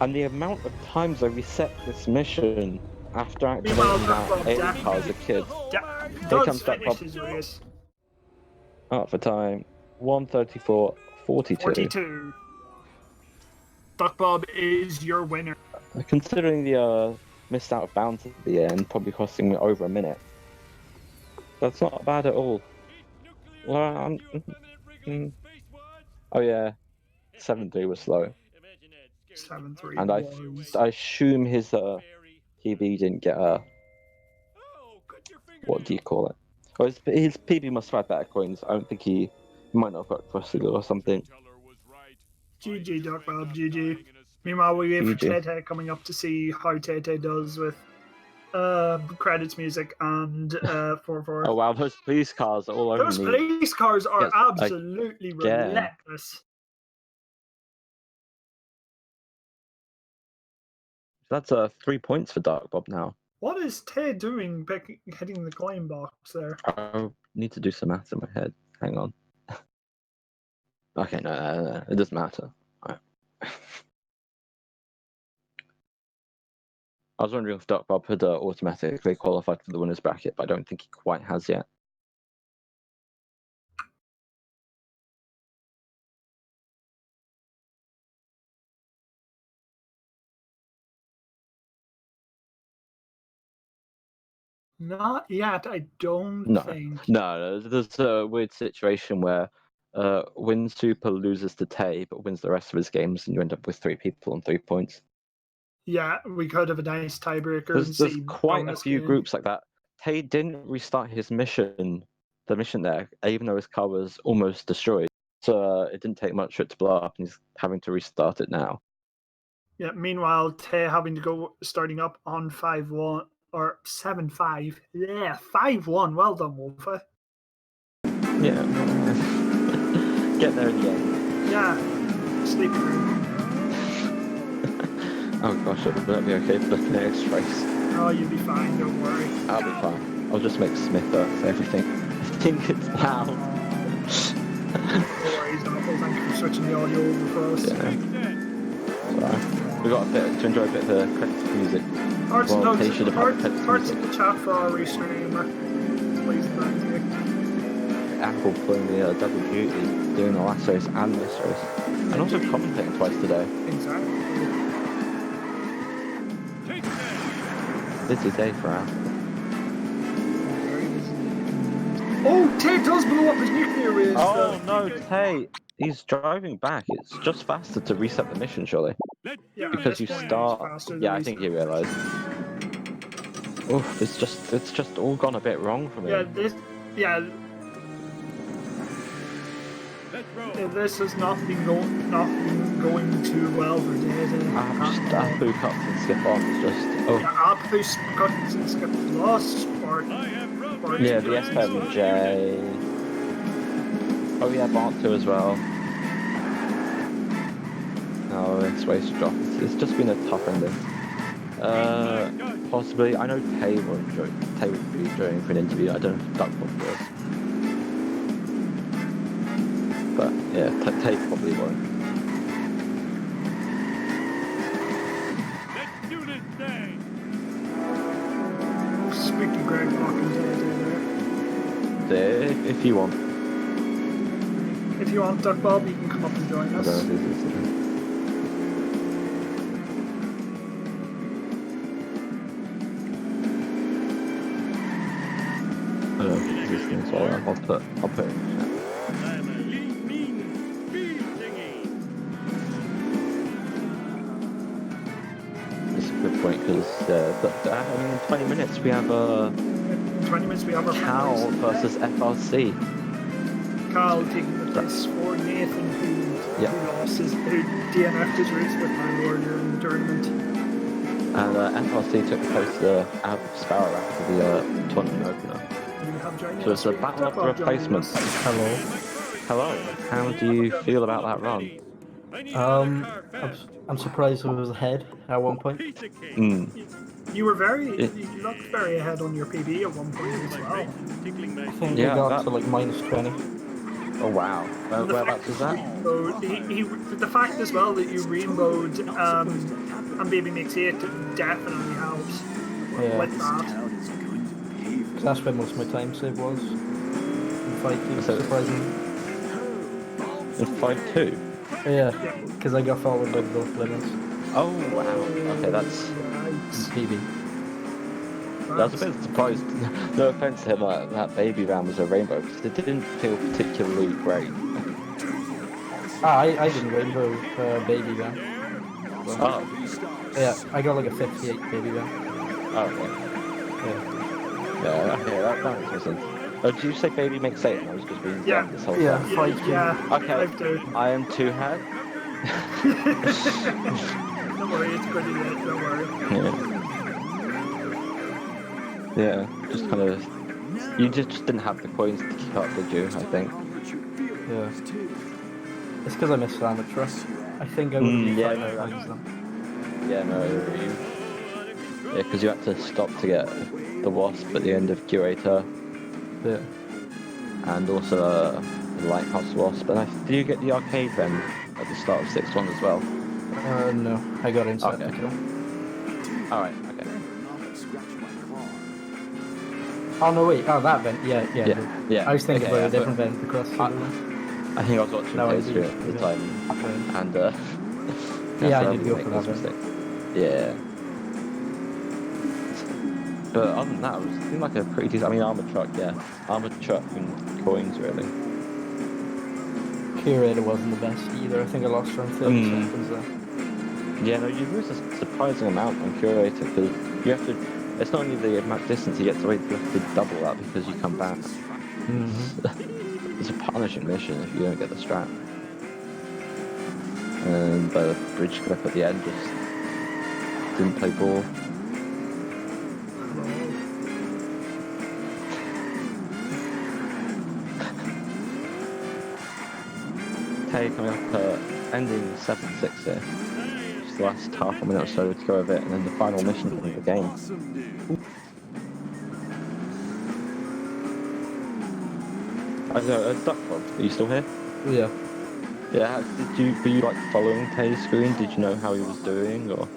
and the amount of times I reset this mission after activating that alien car as a kid. Here comes ducbob. Up for time. 1:34:42. 42. ducbob is your winner. Considering the missed out of bounds at the end, probably costing me over a minute. That's not bad at all. Well, oh yeah, 7-3 was slow. 7-3. And I assume his PB didn't get a. What do you call it? Or his PB must have had better coins. I don't think he might not have got frosted or something. GG, ducbob, GG. Meanwhile, we wait for Taytay coming up to see how Taytay does with credits music and 4-4. Oh wow, those police cars are all over me. Those police cars are absolutely relentless. That's 3 points for ducbob now. What is Tay doing hitting the coin box there? I need to do some maths in my head. Hang on. Okay, no, it doesn't matter. Right. I was wondering if ducbob had automatically qualified for the winners bracket, but I don't think he quite has yet. Not yet, I don't think. No, there's a weird situation where wins Super loses to Tay, but wins the rest of his games, and you end up with 3 people on 3 points. Yeah, we could have a nice tiebreaker. There's quite a few groups like that. Tay didn't restart his mission, the mission there, even though his car was almost destroyed. So it didn't take much for it to blow up, and he's having to restart it now. Yeah, meanwhile, Tay having to go starting up on 5-1 or 7-5. Yeah, 5-1. Well done, Wolfie. Yeah. Get there in the end. Yeah. Sleeping room. Oh gosh, will that be okay for the next race? Oh, you'll be fine, don't worry. I'll be fine. I'll just make Smith for everything. I think it's loud. No worries, Apple. Thank you for switching the audio over for us. Yeah. We got to enjoy a bit of the credits music. Hearts in the chat for our restreamer. Please and thank you. Apple playing the double duty, doing the last race and this race. And also commentating twice today. Exactly. Busy day for Apple. Oh, Tay does blow up his nuclear race. Oh no, Tay! He's driving back. It's just faster to reset the mission, surely. Yeah, because you start. Yeah, I think you realise. Oof, it's just all gone a bit wrong for me. Yeah, this has not been going too well for Taytay. Apu cuts and skip on. It's just Apu cuts and skip lost sport. Yeah, the S7J. Oh yeah, Bart 2 as well. No, it's waste drop. It's just been a tough ending. Possibly. I know Tay would be joining for an interview. I don't know if ducbob was. But yeah, Tay probably won't. Let's do this thing. Speak to Greg walking There, if you want. If you want, ducbob, you can come up and join us. I don't know if this is I'll put it in the chat. I'm a lean, mean speed thingy. It's a good point because I mean, in 20 minutes we have In 20 minutes we have our Cal friendlies. versus FRC. Carl taking the piss for Nathan, who DNF'd his race with my warrior in the tournament. And FRC took place out of Sparrow after the tournament opener. We have joined So it's a us. battle of the Ducbob joining replacements. us. Hello. Hello, how do you feel about that run? I need another car I'm, fast. I'm surprised I was ahead at one point. Pizza cake. You were It- you looked very ahead on your PB at one point as My well. face is tickling my I think Yeah, I got that- to like -20. Oh wow, whereabouts is that? So the fact as well that you rainbowed and Baby Makes 8 definitely helps Yeah. with that. 'Cause that's where most of my time save was. In fight two, So- surprisingly. In 5-2? Yeah, because I got forward with both lemons. Oh wow, okay, that's... Right. PB. I was a bit surprised. No offense to him, that baby round was a rainbow because it didn't feel particularly great. I didn't rainbow baby van. Oh, Yeah, I got like a 58 baby van. okay. Yeah. Yeah, okay, that makes sense. Oh, did you say baby makes 8? I was just being Yeah. dumb this whole Yeah. time. Fight two. Yeah. Okay, 5-2. I am 2 head. Don't worry, it's pretty late. Don't worry. Yeah, just kind of... You just didn't have the coins to keep up, did you, I think? Yeah. It's because I missed amateur. I think I would have yeah, been no, fine that's- them. Yeah, no, yeah, because you had to stop to get the wasp at the end of Curator, Yeah. and also the Lighthouse wasp. And did you get the arcade then at the start of 6-1 as well? No, I got inside Okay. the kill. Alright, okay. Oh no, wait. Oh, that vent. Yeah. Yeah. I was thinking okay, about a yeah, different vent across the I think I was watching No, I Taylor Street at the did. time, and Yeah, I so did go make for this that mistake. Yeah. But other than that, it seemed like a pretty decent. I mean, armored truck, yeah, armored truck and coins really. Curator wasn't the best either. I think I lost around 30 Mm. seconds there. Yeah, no, you lose a surprising amount on Curator because you have to. It's not only the amount of distance you get to wait, you have to double that because you come back. It's a punishing mission if you don't get the strap. And the bridge clip at the end just didn't play ball. Tay coming up ending 7-6 here. Just the last half a minute or so to go of it, and then the final mission of the game. I know, ducbob, are you still here? Yeah. Yeah, were you like following Tay's screen? Did you know how he was doing, or?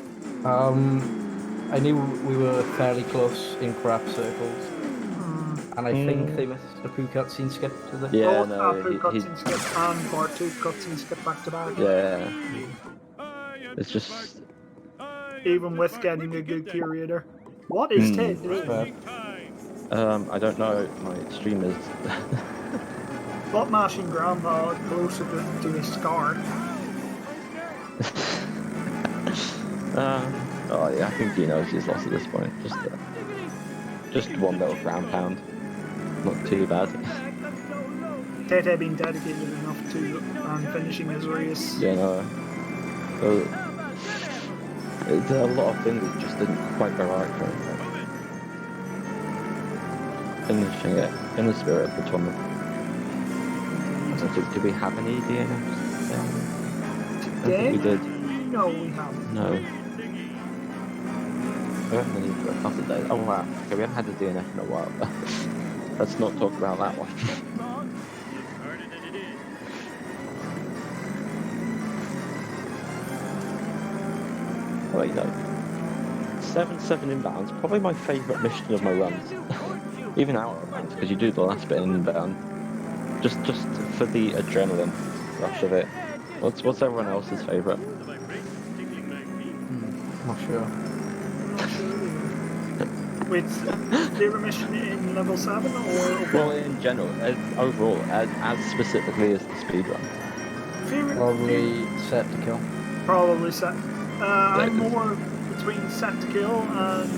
I knew we were fairly close in crap circles, and I think they missed a poo cutscene skip to the. Yeah, Both no, after he, cutscene skip and part 2 cutscene skip back to back. yeah, I am it's just, Even with getting a good curator. What is Ted doing? time. I don't know, my stream is, Butt mashing grandpa closer to his scar. oh yeah, I think he knows he's lost at this point, just one little ground pound, not too bad. Taytay being dedicated enough to finishing his race. Yeah, no, there's a lot of things that just didn't quite go right for him. Finishing it in the spirit of the tournament. Do we have any DNFs? I don't think we did. No, we haven't. No. We haven't had any for a couple of days. Oh wow. Okay, we haven't had a DNF in a while. Let's not talk about that one. It's harder than it is. Well, you know, 7-7 inbounds, probably my favourite mission of my runs. Even out of runs, because you do the last bit in inbound. Just for the adrenaline rush of it. What's everyone else's favourite? My face is tickling my feet. Not sure. Wait, favorite mission in level 7 or Well, in general, overall, as specifically as the speedrun. favorite? Probably set to kill. Probably set. I'm 'cause- more between set to kill and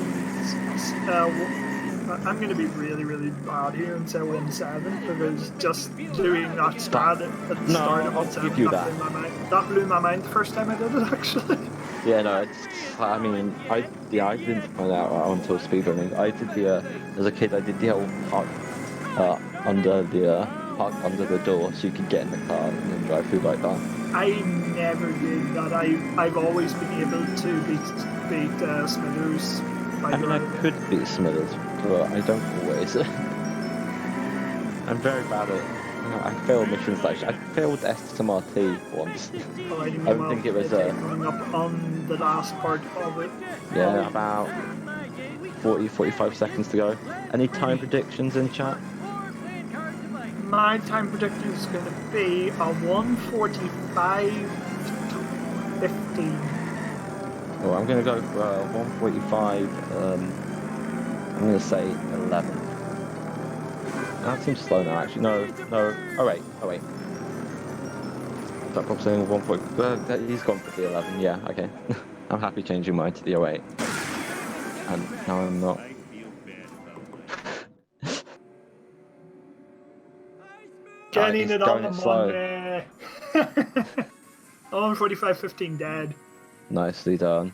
I'm going to be really bad here and say 1-7 because just doing that strat at the No, start of I'll 1-7 give you that. blew my mind. That blew my mind the first time I did it actually. Yeah, no, I mean, I didn't find out until speedrunning. I did as a kid, I did the whole park under the door so you could get in the car and then drive through like that. I never did that. I've always been able to beat Smithers. I mean, I could beat Smithers, but I don't always. I'm very bad at. I failed missions like I failed SMRT once. I don't think it was coming up on the last part of it. Yeah, about 45 seconds to go. Any time predictions in chat? My time prediction is going to be a 1:45:15. Oh, I'm going to go for 1:45. I'm going to say 11. That seems slow now, actually. No. Oh wait. That probably saying 1:40. He's gone for the 11. Yeah, okay. I'm happy changing mine to the 08. And now I'm not. I feel bad about Getting he's it on going the it slow. Monday. 1:45:15 dead. Nicely done.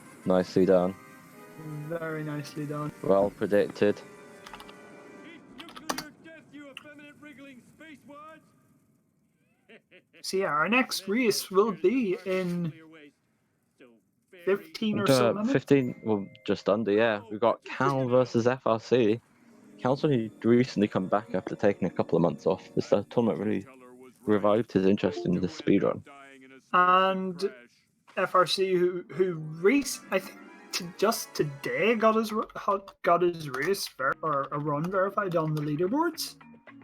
Very nicely done. Well predicted. nuclear death, you effeminate wriggling spacewads! So yeah, our next race will be in 15 or so minutes. 15, well, just under, yeah. We've got Cal versus FRC. Cal's only recently come back after taking a couple of months off. This tournament really revived his interest in the speedrun. And FRC, I think just today got his race or a run verified on the leaderboards.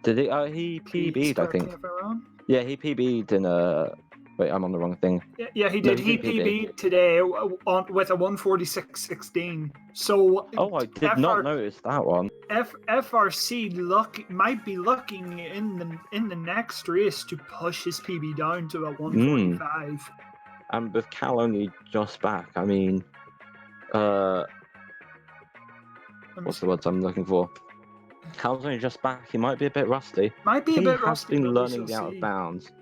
Did he? He PB'd, I think. If I'm wrong. Yeah, he PB'd in a. Wait, I'm on the wrong thing. Yeah, he did. He PB'd today with a 1:46:16. So. Oh, I did not notice that one. FRC might be looking in the next race to push his PB down to a 1:45. And with Cal only just back, I mean, what's the words I'm looking for? Cal's only just back. He might be a bit rusty. Might be a bit rusty. He has been but learning the out of bounds.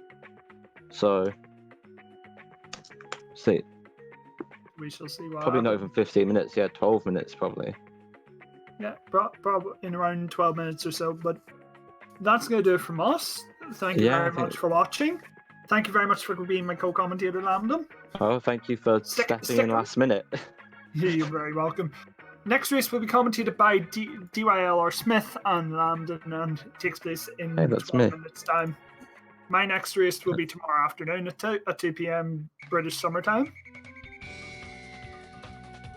So, see. We shall see what Probably not happens. even 15 minutes. Yeah, 12 minutes probably. Yeah, probably in around 12 minutes or so. But that's going to do it from us. Thank you very much for watching. Thank you very much for being my co-commentator, Lambdom. Oh, thank you for stepping in last minute. You're very welcome. Next race will be commentated by DYLR Smith and Lambdon and takes place in 12 minutes' time. My next race will be tomorrow afternoon at 2 p.m. British summertime.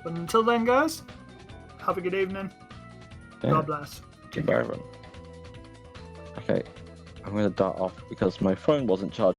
But until then, guys, have a good evening. Yeah. God bless. Goodbye, everyone. Okay, I'm going to dart off because my phone wasn't charged.